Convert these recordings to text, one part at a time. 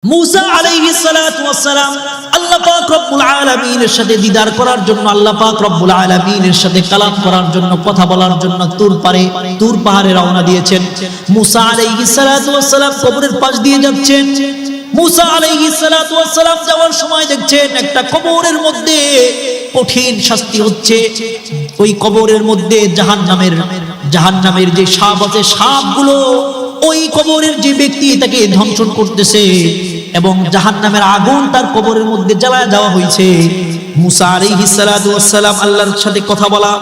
मूसा अलैहिस्सलाम আল্লাহ পাক রব্বুল আলামিনের সাথে দিদার করার জন্য আল্লাহ পাক রব্বুল আলামিনের সাথে কালাম করার জন্য কথা বলার জন্য তুর পাহাড়ে রওনা দিয়েছেন। मूसा अलैहिस्सलाम কবরের পাশ দিয়ে যাচ্ছেন। मूसा अलैहिस्सलाम যাওয়ার সময় দেখছেন একটা কবরের মধ্যে কঠিন শাস্তি হচ্ছে। ওই কবরের মধ্যে জাহান্নামের যে সাপ আছে, সাপগুলো ওই কবরের যে ব্যক্তি তাকে ধ্বংসন করতেছে এবং জাহান্নামের আগুন তার কবরের মধ্যে জ্বালায় দেওয়া হয়েছে। मूसा আলাইহিসসালাম আল্লাহর সাথে কথা বলা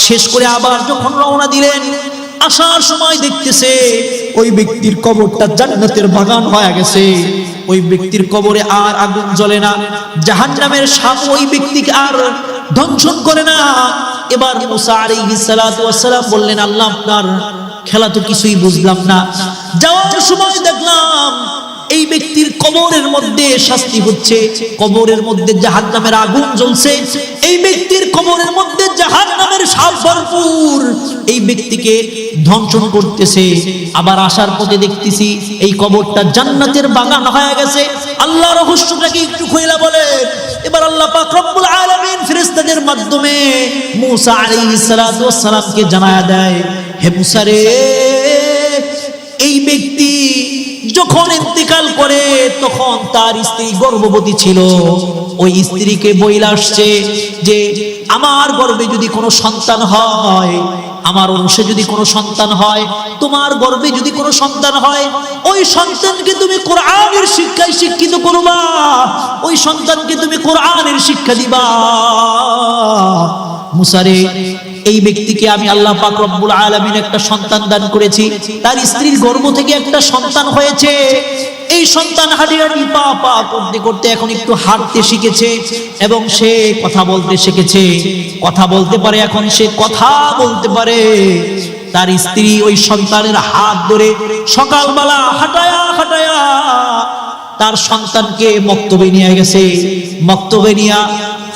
শেষ করে আবার যখন রওনা দিলেন, আসার সময় দেখতেছে ওই ব্যক্তির কবরটা জান্নাতের বাগান হয়ে গেছে। ওই ব্যক্তির কবরে আর আগুন জ্বলে না, জাহান্নামের সাপ ওই ব্যক্তিকে আর ধ্বংসন করে না। এবার मूसा আলাইহিসসালাম বললেন, আল্লাহ আপনার খেলা তো কিছুই বুঝলাম না। যাওয়ার সময় দেখলাম এই ব্যক্তির কবরের মধ্যে শাস্তি হচ্ছে, কবরের মধ্যে জাহান্নামের আগুন জ্বলছে, এই ব্যক্তির কবরের মধ্যে জাহান্নামের সাপ ভরপুর, এই ব্যক্তিকে ধ্বংসন করতেছে। আবার আসার পথে দেখতেছি এই কবরটা জান্নাতের বাগান হয়ে গেছে। আল্লাহ রহস্যটাকে একটু খুইলা বলেন। এবার আল্লাহ পাক রব্বুল আলামিন ফেরেশতাদের মাধ্যমে मूसा আলাইহিসসালামকে জানায়া দেয়, হে मूसा রে, এই ব্যক্তি যখন ইন্তেকাল করে তখন তার স্ত্রী গর্ভবতী ছিল। ওই স্ত্রীকে বইলা আসছে যে আমার গর্ভে যদি কোনো সন্তান হয়, আমার অংশে যদি কোনো সন্তান হয়, তোমার গর্ভে যদি কোনো সন্তান হয়, ওই সন্তানকে তুমি কোরআনের শিক্ষায় শিক্ষিত করবা, ওই সন্তানকে তুমি কোরআনের শিক্ষা দিবা। मूसा রে, এই ব্যক্তিকে আমি আল্লাহ পাক রব্বুল আলামিন একটা সন্তান দান করেছি, তার স্ত্রীর গর্ভ থেকে একটা সন্তান হয়েছে। এই সন্তান হাঁটি পা করতে করতে এখন একটু হাঁটতে শিখেছে এবং সে কথা বলতে শিখেছে, কথা বলতে পারে, এখন সে কথা বলতে পারে। তার স্ত্রী ওই সন্তানের হাত ধরে সকালবেলা হাঁটায়া তার সন্তানকে মক্তবে নিয়ে গেছে। মক্তবে নিয়ে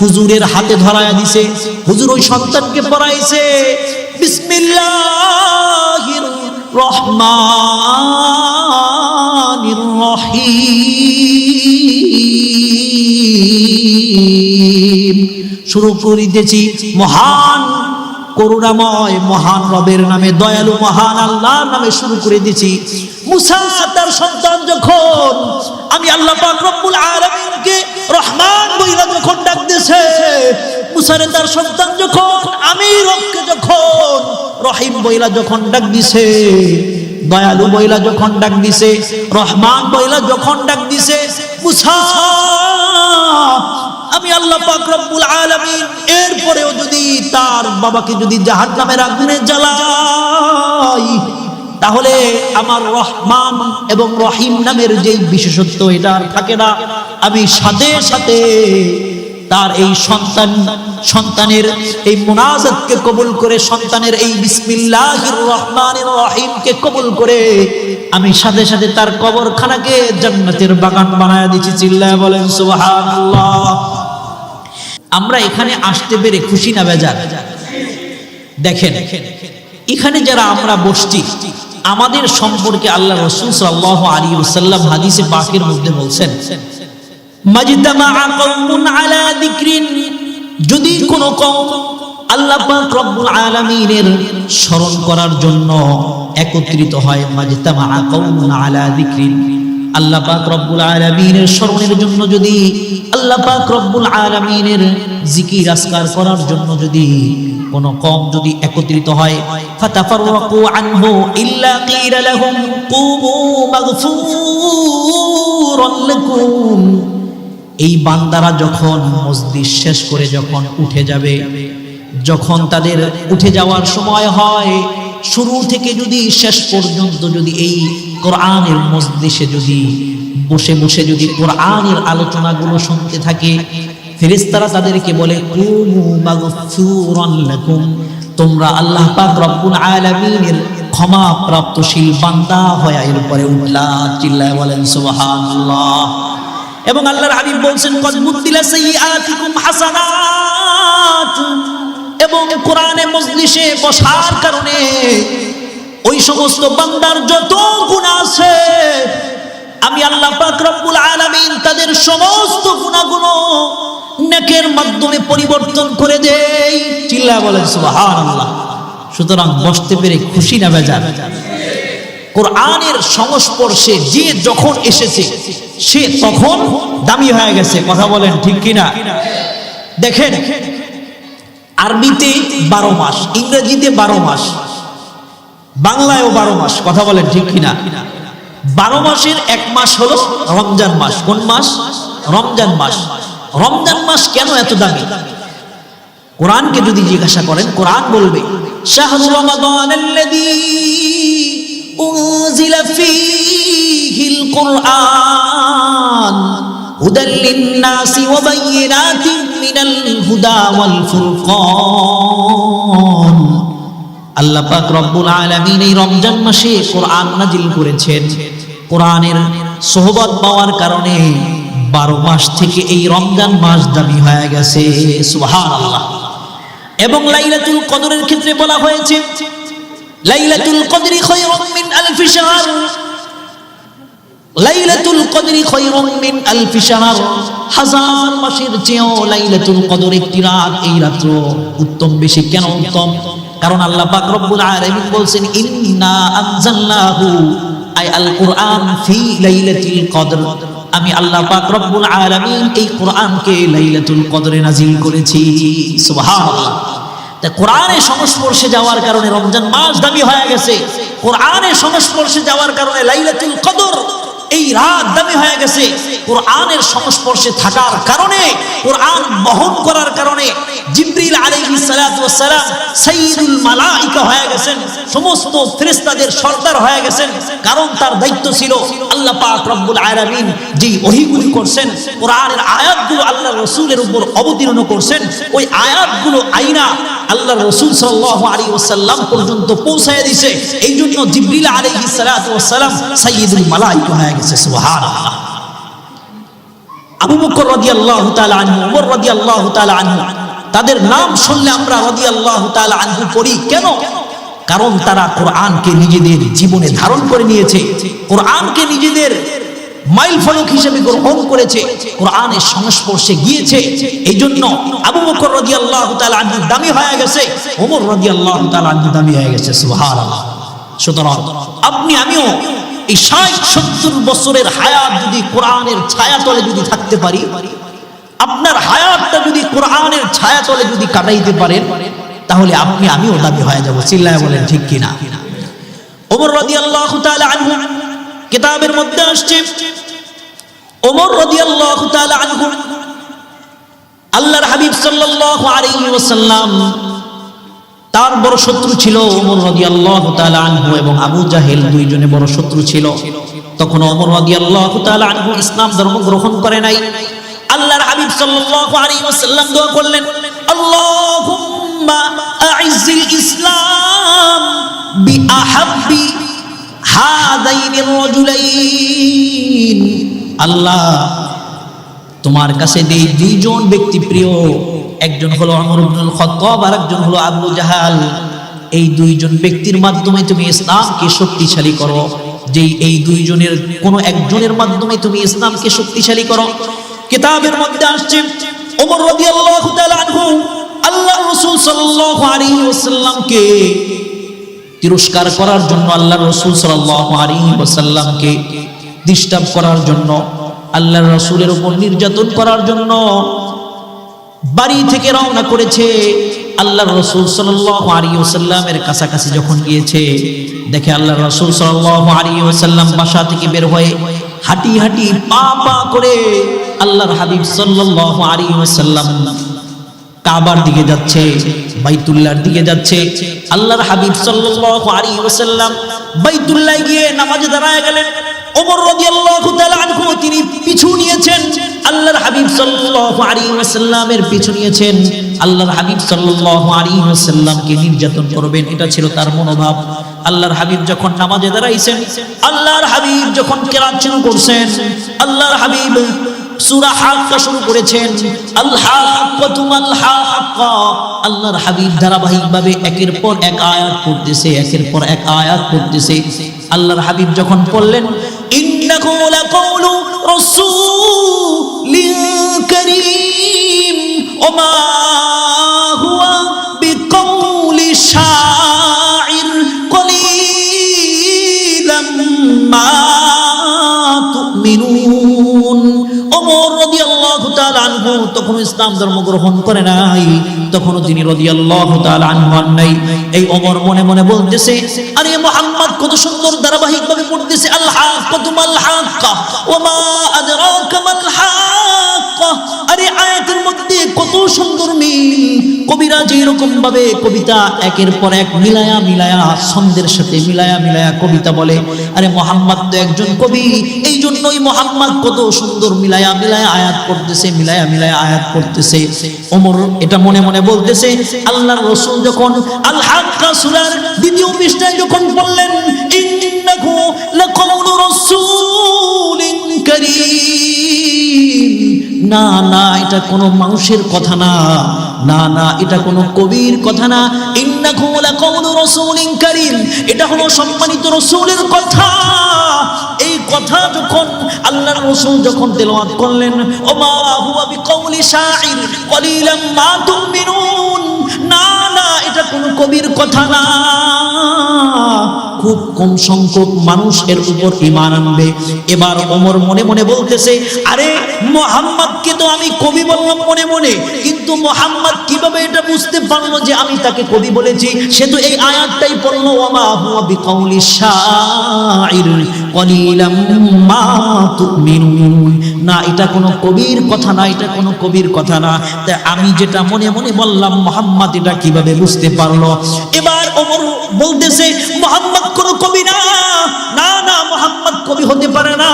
হুজুরের হাতে ধরায়া দিছে। হুজুর ওই সন্তানকে পড়াইছে বিসমিল্লাহির রহমানির রহিম। শুরু করে দিয়েছি মহান করুণাময় মহান রবের নামে, দয়ালু মহান আল্লাহর নামে শুরু করে দিয়েছি। मूसा তার সন্তান যখন আমি আল্লাহ পাক রব্বুল আলামিনকে রহমান বইলা যখন ডাক দিয়েছে, मूसा রে তার সন্তান যখন আমি রবকে যখন রহিম বইলা যখন ডাক দিছে, দয়ালু বইলা যখন ডাক দিছে, রহমান বইলা যখন ডাক দিছে, मूसा আমি আল্লাহ পাক রব্বুল আলামিন এরপরেও যদি তার বাবাকে যদি জাহান্নামের আগুনে জ্বালাই, তাহলে আমার রহমান এবং রহিম নামের যে বিশেষত্ব এটা আর থাকে না। আমি সাথে সাথে তার এই সন্তানের এই মুনাজাতকে কবুল করে, সন্তানের এই বিসমিল্লাহির রহমানির রহিমকে কবুল করে আমি সাথে সাথে তার কবরখানাকে জান্নাতের বাগান বানায় দিয়েছি। চিল্লায় বলেন সুবহানাল্লাহ। আমরা এখানে আসতে পেরে খুশি না বেজার? দেখেন এখানে যারা আমরা বসছি, আমাদের সম্পর্কে আল্লাহ রাসূল সাল্লাল্লাহু আলাইহি ওয়াসাল্লাম হাদিসে পাকের মধ্যে বলছেন, মাজতামাআ কওমুন আলা যিকরিন, যদি কোনো কওম আল্লাহ পাক রব্বুল আলামিনের স্মরণ করার জন্য একত্রিত হয়, মাজতামাআ কওমুন আলা যিকরিন, আল্লাহ পাক রব্বুল আলামিনের স্মরণের জন্য যদি আল্লাহ পাক রব্বুল আলামিনের জিকির আজকার করার জন্য যদি কোন কওম যদি একত্রিত হয়, ফাতাফাররাকু আনহু ইল্লা কিলা লাহুম কুমু মাগফুরান লাকুম, এই বান্দারা যখন মজলিস শেষ করে যখন উঠে যাবে, যখন তাদের উঠে যাওয়ার সময় হয়, শুরু থেকে যদি শেষ পর্যন্ত যদি এই কোরআনের মজলিসে যদি বসে বসে যদি কোরআনের আলোচনাগুলো শুনতে থাকে, ফেরেশতারা তাদেরকে বলে কুমু মাগফুরান লাকুম, তোমরা আল্লাহ পাক রব্বুল আলামিনের ক্ষমা প্রাপ্তশীল বান্দা হয়ে এরপরে উঠলা। চিল্লায় বলেন সুবহানাল্লাহ। এবং আল্লাহর হাবিব বলছেন কদ মুদ্দিলা সাইয়্যাতিকুম হাসানাত, এবং কোরআনে মজলিসে বসার কারণে ওই সমস্ত বান্দার যত গুনাহ আছে আমি আল্লাহ পাক রব্বুল আলামিন তাদের সমস্ত গুনাহগুলো নেকের মাধ্যমে পরিবর্তন করে দেই। চিল্লায় বলেন সুবহানাল্লাহ। সুতরাং বসতে পেরে খুশি না বেজার? কোরআনের সংস্পর্শে যে যখন এসেছে সে তখন দামি হয়ে গেছে। কথা বলেন ঠিক কিনা? দেখেন, আরবিতে 12 মাস, ইংরেজিতে 12 মাস, বাংলায়ও 12 মাস। কথা বলেন ঠিক কিনা? 12 মাসের এক মাস হলো রমজান মাস। কোন মাস? রমজান মাস। রমজান মাস কেন এত দামি? কোরআনকে যদি জিজ্ঞাসা করেন, কোরআন বলবে শাহরু রমাদানাল্লাযী উনজিলা ফীহিল কুরআন হুদাল লিন-নাসি ওয়া বায়িনাতিন মিনাল হুদা ওয়াল ফুরকান। আল্লাহ পাক রব্বুল আলামিন এই রমজান মাসে কোরআন নাজিল করেছেন। কোরআনের সোহবত পাওয়ার কারণে 12 মাস থেকে এই রমজান মাস দামি হয়ে গেছে। সুবহানাল্লাহ। এবং লাইলাতুল কদরের ক্ষেত্রে বলা হয়েছে লাইলাতুল কদরি খায়রুম মিন আলফি শাহর। লাইলাতুল কদরি খায়রুম মিন আলফি শাহর, হাজার মাসের চেয়েও লাইলাতুল কদর একটি রাত, এই রাত্র উত্তম বেশি। কেন উত্তম? কারণ আল্লাহ পাক রব্বুল আলামিন বলেন ইন্না আনজালনাহু আই আল কুরআন ফি লাইলাতুল কদর। আমি আল্লাহ পাক রব্বুল আলামিন এই কোরআনকে লাইলাতুল কদরে নাজিল করেছি। সুবহানাল্লাহ। তা কোরআনের সংস্পর্শে যাওয়ার কারণে রমজান মাস দামি হয়ে গেছে। কোরআনের সংস্পর্শে যাওয়ার কারণে লাইলাতুল কদর এই রাত দামি হয়ে গেছে। কোরআনের সংস্পর্শে থাকার কারণে, কোরআন বহন করার কারণে জিবরিল আলাইহিস সালাতু ওয়াস সালাম সাইয়্যিদুল মালায়েকা হয়ে গেছেন, সমস্ত ফেরেশতাদের সরদার হয়ে গেছেন। কারণ তার দায়িত্ব ছিল আল্লাহ পাক রব্বুল আলামিন যেই ওহীগুলি করছেন, কোরআনের আয়াতগুলো আল্লাহর রাসূলের উপর অবতীর্ণ করছেন, ওই আয়াতগুলো আইনা আল্লাহর রাসূল সাল্লাল্লাহু আলাইহি ওয়াসাল্লাম পর্যন্ত পৌঁছায় দিয়েছে। এইজন্য জিবরিল আলাইহিস সালাতু ওয়াস সালাম সাইয়্যিদুল মালায়েকা হয়ে গেছে। সুবহানাল্লাহ। আবু বকর রাদিয়াল্লাহু তাআলা আনহু, ওমর রাদিয়াল্লাহু তাআলা আনহু, তাদের নাম শুনলে আমরা রাদিয়াল্লাহু তাআলা আনহু পড়ি। কেন? কারণ তারা কোরআনকে নিজেদের জীবনে ধারণ করে নিয়েছে, কোরআনকে নিজেদের মাইল ফলক হিসেবে গ্রহণ করেছে, কোরআনের সংস্পর্শে গিয়েছে। এই জন্য আবু বকর রাদিয়াল্লাহু তাআলা আনহু দামি হয়ে গেছে, ওমর রাদিয়াল্লাহু তাআলা আনহু দামি হয়ে গেছে। সুবহানাল্লাহ। সুতরাং আপনি আমিও এই 60-70 বছরের হায়াত যদি কোরআনের ছায়াতলে যদি থাকতে পারি, আপনার হায়াতটা যদি কোরআনের ছায়াতলে যদি কাটাইতে পারেন, তাহলে আপনি আমিও দামি হয়ে যাব। চিল্লায় বলেন ঠিক কিনা? ওমর রাদিয়াল্লাহু তাআলা আনহু, কিতাবের মধ্যে আসছে ওমর রাদিয়াল্লাহু তাআলা আনহু আল্লাহর হাবিব সাল্লাল্লাহু আলাইহি ওয়াসাল্লাম, তার বড় শত্রু ছিল ওমর রাদিয়াল্লাহু তাআলা আনহু এবং আবু জাহেল, দুইজনে বড় শত্রু ছিল। তখন ওমর রাদিয়াল্লাহু তাআলা আনহু ইসলাম ধর্ম গ্রহণ করে নাই। আল্লাহর হাবিব সাল্লাল্লাহু আলাইহি ওয়াসাল্লাম দোয়া করলেন, আল্লাহুম্মা আইজ্জিল ইসলাম বিআহাব্বি হাদাইনির রাজুলাইন। আল্লাহ, তোমার কাছে এই দুইজন ব্যক্তি প্রিয়, একজন হলো ওমর ইবনুল খাত্তাব আর একজন হলো আবু জাহাল। এই দুইজন ব্যক্তির মাধ্যমে তুমি ইসলামকে শক্তিশালী করো। যেই এই দুইজনের কোনো একজনের মাধ্যমে তুমি ইসলামকে শক্তিশালী করো। কিতাবের মধ্যে আসছে ওমর রাদিয়াল্লাহু তাআলা আনহু আল্লাহর রাসূল সাল্লাল্লাহু আলাইহি ওয়াসাল্লামকে তিরস্কার করার জন্য, আল্লাহর রাসূল সাল্লাল্লাহু আলাইহি ওয়াসাল্লামকে ডিস্টার্ব করার জন্য, আল্লাহর রাসূলের উপর নির্যাতন করার জন্য বাড়ি থেকে রওনা করেছে। আল্লাহর রাসূল সাল্লাল্লাহু আলাইহি ওয়াসাল্লামের কাছাকাছি যখন গিয়েছে, দেখে আল্লাহর রাসূল সাল্লাল্লাহু আলাইহি ওয়াসাল্লাম বাসা থেকে বের হয়ে হাঁটি হাঁটি পা পা করে আল্লাহর হাবিব সাল্লাল্লাহু আলাইহি ওয়াসাল্লাম কাবার দিকে যাচ্ছে, বাইতুল্লাহর দিকে যাচ্ছে। আল্লাহর হাবিব সাল্লাল্লাহু আলাইহি ওয়াসাল্লাম বাইতুল্লাহ গিয়ে নামাজে দাঁড়ায় গেলেন। ওমর রাদিয়াল্লাহু তাআলা আনহু তিনি পিছু নিয়েছেন, আল্লাহর হাবিব সাল্লাল্লাহু আলাইহি ওয়াসাল্লামের পিছু নিয়েছেন। আল্লাহর হাবিব সাল্লাল্লাহু আলাইহি ওয়াসাল্লামকে নির্যাতন করবেন, এটা ছিল তার মনোভাব। আল্লাহর হাবিব যখন নামাজে দাঁড়াইছেন, আল্লাহর হাবিব যখন কিরাত শুরু করছেন, আল্লাহর হাবিব সূরা হাক্কা শুরু করেছেন, আল হাক্কাতু মাল হাক্কা। আল্লাহর হাবিব ধারাবাহিকভাবে একের পর এক আয়াত পড়তেছে, একের পর এক আয়াত পড়তেছে। আল্লাহর হাবিব যখন পড়লেন, ইন্না ইন্নাহু লাকাউলু রাসূলিন কারীম ওয়া মা হুয়া বিকাউলি শাইর কলিলাম মা তুমিনুন। ওমর রাদিয়াল্লাহু তাআলা আনহু তখন ইসলাম ধর্ম গ্রহণ করে নাই, তখনও তিনি রাদিয়াল্লাহু তাআলা আনহু নাই। এই ওমর মনে মনে বলতেছে, আরে মুহাম্মদ কত সুন্দর ধারাবাহিকভাবে পড়তেছে, আল হাক্কাতু মাল হাক্কা ওয়া মা আদরাকা মাল হাক্কা। আরে আয়াতের মধ্যে কত সুন্দর মিল, কবিরা যে এরকম ভাবে কবিতা একের পর এক মিলায়া মিলায়া ছন্দের সাথে মিলায়া মিলায়া কবিতা বলে। আরে মুহাম্মদ তো একজন কবি, এই জন্যই মুহাম্মদ কত সুন্দর মিলায়া মিলায়া আয়াত পড়তেছে, মিলায়া মিলায়া আয়াত পড়তেছে। ওমর এটা মনে মনে বলতেছে। আল্লাহর রাসূল যখন আল হাক্কা সূরার দ্বিতীয় পৃষ্ঠায় যখন বললেন, ইন্নাহু লাকাউলু রাসূলিন কারীম, না না এটা কোনো মানুষের কথা না, না না এটা কোনো কবির কথা না, ইন্নাহু লাকাউলু রাসূলিন কারীম, এটা হলো সম্মানিত রাসূলের কথা। এই কথা যখন আল্লাহর রাসূল যখন তেলাওয়াত করলেন, ওমা হুয়া বিকাউলি শাইর কলিলাম মা তুমিনুন, না না এটা কোনো কবির কথা না, খুব কম সংখ্যক মানুষ এর উপর ঈমান আনবে। এবার ওমর মনে মনে বলতেছে, আরে মুহাম্মদকে তো আমি কবি বললাম মনে মনে, কিন্তু মুহাম্মদ কিভাবে এটা বুঝতে পারলো যে আমি তাকে কবি বলেছি? সে তো এই আয়াতটাই পড়লো, ওয়া মা হুয়া বিকাউলি শাইর কলিলাম মা তুমিনুন, না এটা কোনো কবির কথা না, এটা কোনো কবির কথা না। তাই আমি যেটা মনে মনে বললাম মুহাম্মদ এটা কিভাবে বুঝতে পারলো? এবার ওমর বলতেছে, মুহাম্মদ কোনো কবি না, না না মুহাম্মদ কবি হতে পারে না,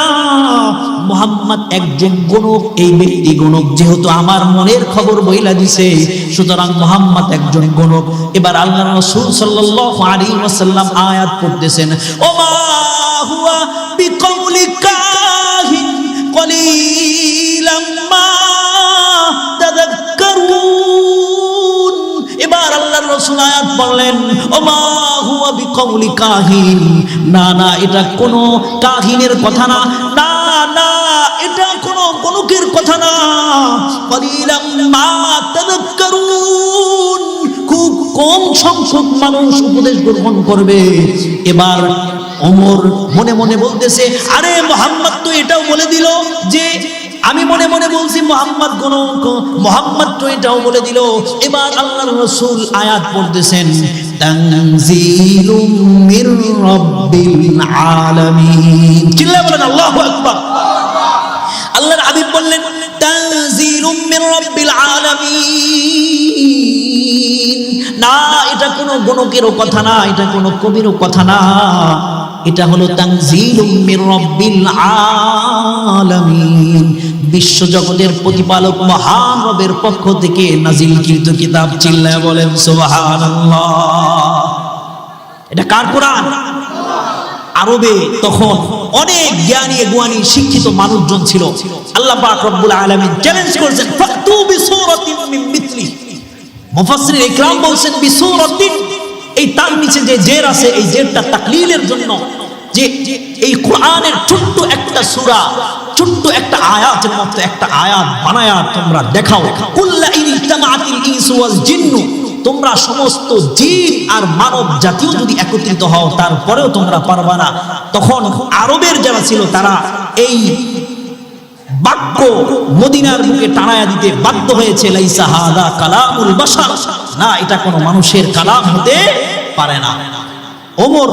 মুহাম্মদ একজন গণক। এই ব্যক্তি গণক, যেহেতু আমার মনের খবর বইলা দিছে, সুতরাং মুহাম্মদ একজন গণক। এবার আল্লাহর রাসূল সাল্লাল্লাহু আলাইহি ওয়াসাল্লাম আয়াত পড়তেছেন, ওমা হুয়া বিকাউলি কাহিন কলিলাম মা তাযাক্কারুন। এবার আল্লাহর রাসূল আয়াত পড়লেন, ওমা হুয়া বিকাউলি কাহিন, না না এটা কোনো কাহিনের কথা না, না না এটা কোনো গণকের কথা না, কলিলাম মা তাযাক্কারুন, খুব কম সংখ্যক মানুষ উপদেশ গ্রহণ করবে। এবার ওমর মনে মনে বলতেছে, আরে মুহাম্মদ তো এটাও বলে দিল যে আমি মনে মনে বলছি মুহাম্মদ গণক, মুহাম্মদ তো এটাও বলে দিল। এবার আল্লাহর রাসূল আয়াত পড়তেছেন, তানজিলুম মির রাব্বিল আলামিন। চিল্লায়ে বলেন আল্লাহু আকবার। আল্লাহর হাবিব বললেন, তানজিলুম মির রাব্বিল আলামিন, না এটা কোনো গণকেরও কথা না, এটা কোনো কবিরও কথা না, এটা হলো তানজিলুম মির রাব্বিল আলামিন, বিশ্বজগতের প্রতিপালক মহান রবের পক্ষ থেকে নাজিলকৃত কিতাব। চিল্লায়ে বলেন সুবহানাল্লাহ। এটা কার কোরআন? আরবে তখন অনেক জ্ঞানী গুয়ানী শিক্ষিত মানুষজন ছিল। আল্লাহ পাক রব্বুল আলামিন চ্যালেঞ্জ করেছেন, ফাতু বিসূরাতিন মিন মিথলি। মুফাসসিরিন ইকরাম বলেন বিসূরাতিন, এই তার নিচে যে জের আছে, এই জেরটা তাকলিলের জন্য, যে এই কোরআনের ছোট্ট একটা সূরা, ছোট্ট একটা আয়াতের মতো একটা আয়াত বানায়া তোমরা দেখাও। কুল্লা ইন ইজতামাআতিল ইনসু ওয়াল জিন্নু, তোমরা সমস্ত জিন আর মানব জাতিও যদি একত্রিত হও তারপরেও তোমরা পারবা না। তখন আরবের যারা ছিল তারা এই বাক্য মদিনার বুকে টানায়া দিতে বাধ্য হয়েছে, লাইসা হাদা কালামুল বাশার, না এটা কোনো মানুষের কালাম হতে পারে না। ওমর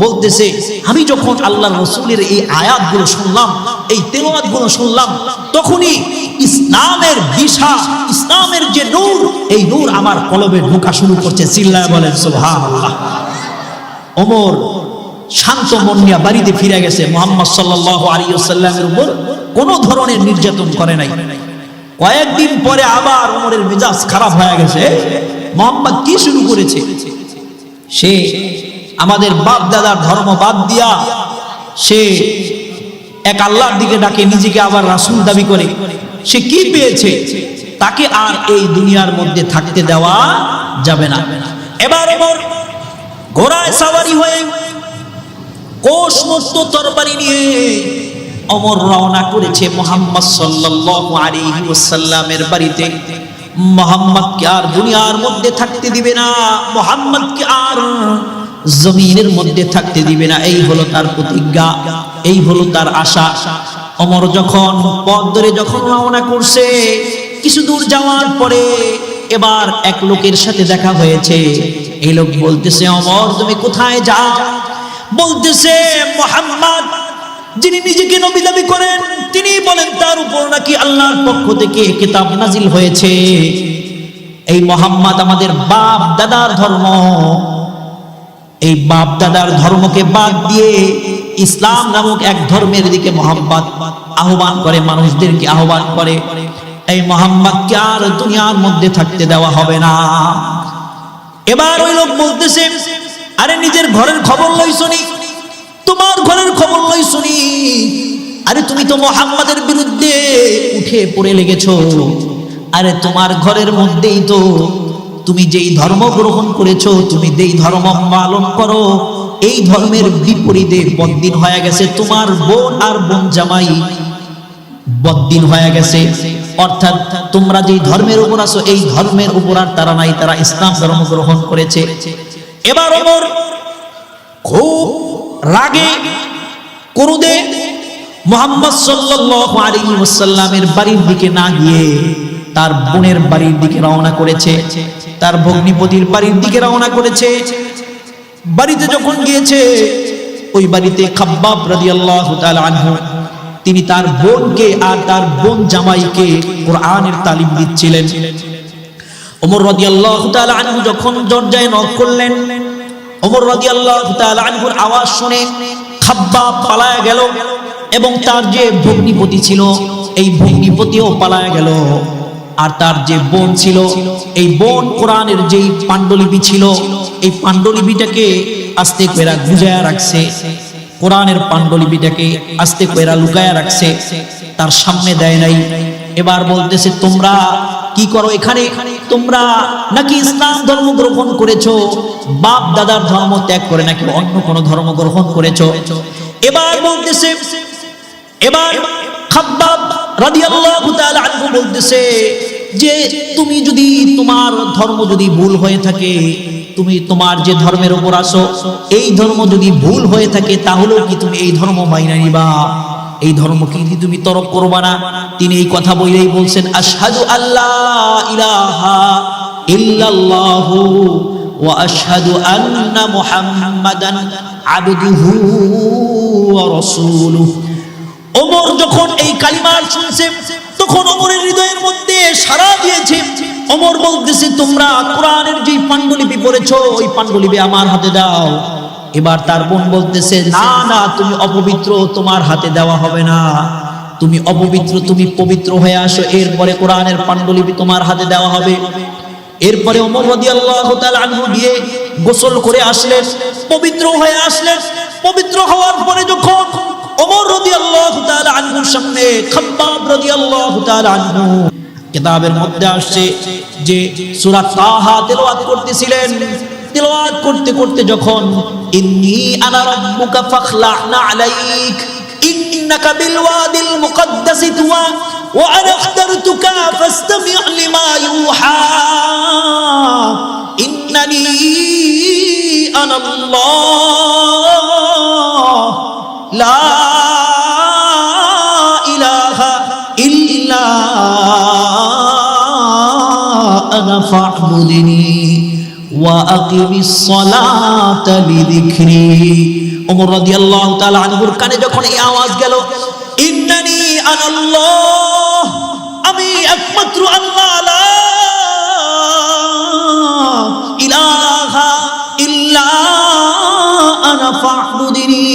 বলতেছে, আমি যখন আল্লাহর রাসূলের এই আয়াতগুলো শুনলাম, এই তেলাওয়াতগুলো শুনলাম, তখনই ইসলামের দিশা, ইসলামের যে নূর, এই নূর আমার কলবে ঢোকা শুরু করছে। চিল্লায়ে বলেন সুবহানাল্লাহ। ওমর শান্ত মন নিয়ে বাড়িতে ফিরে গেছে। মুহাম্মদ সাল্লাল্লাহু আলাইহি ওয়াসাল্লামের উপর কোনো ধরনের নির্যাতন করে নাই। কয়েকদিন পরে আবার ওমরের মেজাজ খারাপ হয়ে গেছে। মুহাম্মদ কি শুরু করেছে? সে আমাদের বাপ দাদার ধর্ম বাদ দিয়া সে এক আল্লাহর দিকে ডাকে, নিজেকে আবার রাসূল দাবি করে। সে কি পেয়েছে? তাকে আর এই দুনিয়ার মধ্যে থাকতে দেওয়া যাবে না। এবার ওমর ঘোড়ায় সাওয়ারি হয়ে কোষমুক্ত তরবারি নিয়ে ওমর রওনা করেছে মুহাম্মদ সাল্লাল্লাহু আলাইহি ওয়াসাল্লামের বাড়িতে। মুহাম্মদকে আর দুনিয়ার মধ্যে থাকতে দিবে না, মুহাম্মদকে আর জমিনের মধ্যে থাকতে দিবে না। এই হলো তার প্রতিজ্ঞা, এই হলো তার আশা। ওমর যখন পথ ধরে যখন রওনা করছে, কিছু দূর যাওয়ার পরে এবার এক লোকের সাথে দেখা হয়েছে। এই লোক বলতেছে, ওমর তুমি কোথায় যাও? বলতেছে, মুহাম্মদ যিনি নিজেকে নবী দাবি করেন তিনি বলেন তার উপর নাকি আল্লাহর পক্ষ থেকে কিতাব নাজিল হয়েছে। এই মুহাম্মদ আমাদের বাপ দাদার ধর্ম, এই বাপ দাদার ধর্মকে বাদ দিয়ে ইসলাম নামক এক ধর্মের দিকে মুহাম্মদ আহ্বান করে, মানুষদেরকে আহ্বান করে। এই মুহাম্মদকে আর দুনিয়ার মধ্যে থাকতে দেওয়া হবে না। এবার ওই লোক বলতেছে, আরে নিজের ঘরের খবর লই শুনি, তোমার ঘরের খবর লই শুনি। আরে তুমি তো মুহাম্মাদের বিরুদ্ধে উঠে পড়ে লেগেছো। আরে তোমার ঘরের মধ্যেই তো তুমি যেই ধর্ম গ্রহণ করেছো, তুমি যেই ধর্ম পালন করো, এই ধর্মের বিপরীতে বদ্দিন হয়ে গেছে। তোমার বোন আর বোন জামাই বদ্দিন হয়ে গেছে। অর্থাৎ তোমরা যেই ধর্মের উপর আছো এই ধর্মের উপর আর তারা নাই, তারা ইসলাম ধর্ম গ্রহণ করেছে। এবার ওমর খুব রাগে ক্রোধে মুহাম্মদ সাল্লাল্লাহু আলাইহি ওয়াসাল্লামের বাড়ির দিকে না গিয়ে তার বোনের বাড়ির দিকে রওনা করেছে, তার ভগ্নিপতির বাড়ির দিকে রওনা করেছে। বাড়িতে যখন গিয়েছে, ওই বাড়িতে খাব্বাব রাদিয়াল্লাহু তাআলা আনহু তিনি তার বোনকে আর তার বোন জামাইকে কোরআনের তালিম দিচ্ছিলেন। ওমর রাদিয়াল্লাহু তাআলা আনহু যখন দরজায় নক করলেন, ওমর রাদিয়াল্লাহু তাআলা আনহুর আওয়াজ শুনে খাব্বাব পালায়া গেল এবং তার যে ভগ্নিপতি ছিল এই ভগ্নিপতিও পালায়া গেল। আর তার যে বোন ছিল, এই বোন কোরআনের যেই পাণ্ডুলিপি ছিল এই পাণ্ডুলিপিটাকে আস্তে করে গুজায়া রাখছে, কোরআনের পাণ্ডুলিপিটাকে আস্তে করে লুকায়া রাখছে, তার সামনে দেয় নাই। এবার বলতেছে, তোমরা কি করো এখানে? তোমরা নাকি ইসলাম ধর্ম গ্রহণ করেছো, বাপ দাদার ধর্ম ত্যাগ করে নাকি অন্য কোন ধর্ম গ্রহণ করেছো? এবার বলতেছে, এবার খাব্বাব রাদিয়াল্লাহু তাআলা আনহু বলতেছে যে তুমি যদি তোমার ধর্ম যদি ভুল হয়ে থাকে, তুমি তোমার যে ধর্মের উপর আসো এই ধর্ম যদি ভুল হয়ে থাকে, তাহলে কি তুমি এই ধর্ম মাইনা নিবা? এই ধর্ম কি তুমি তরক করবা না? তিনি এই কথা বলেই বলছেন, আশহাদু আল্লা ইলাহা ইল্লাল্লাহু ওয়া আশহাদু আন্না মুহাম্মাদান আবদুহু ওয়া রাসূলুহু। ওমর যখন এই কালিমা শুনছে তখন ওমরের হৃদয়ের মধ্যে সাড়া দিয়েছে। ওমর বলতেছে, তোমরা কোরআনের যে পাণ্ডুলিপি পড়েছো ওই পাণ্ডুলিপি আমার হাতে দাও। এবার তার বোন বলতেছে, না না, তুমি অপবিত্র, তোমার হাতে দেওয়া হবে না, তুমি অপবিত্র, তুমি পবিত্র হয়ে আসো, এরপরে কোরআনের পাণ্ডুলিপি তোমার হাতে দেওয়া হবে। এরপরে ওমর রাদিয়াল্লাহু তাআলা আনহু গিয়ে গোসল করে আসলেন, পবিত্র হয়ে আসলেন। পবিত্র হওয়ার পরে যখন ওমর রাদিয়াল্লাহু তাআলা আনহুর সামনে খাব্বাব রাদিয়াল্লাহু তাআলা আনহু কিতাবের মধ্যে আসছে যে সূরা তাহা তেলাওয়াত করতেছিলেন, তেলাওয়াত করতে করতে যখন ইন্নী আনা রাব্বুকা ফাখলা'না আলাইক ইন্নাকা বিল ওয়াদিল মুকদ্দাসি তুওয়া ওয়া আনা ইখতারতুকা ফাসতামি' লিমা ইউহা ইন্নানী আনা আল্লাহ লা ইলাহা ইল্লা আনা ফা'বুদনি ওয়া আকিমিস সালাতা লিযিকরি। ওমর রাদিয়াল্লাহু তাআলা আনহুর কানে যখন এই আওয়াজ গেল, ইন্নানী আনাল্লাহ, আমি একমাত্র আল্লাহ, লা ইলাহা ইল্লা আনা ফা'বুদনি,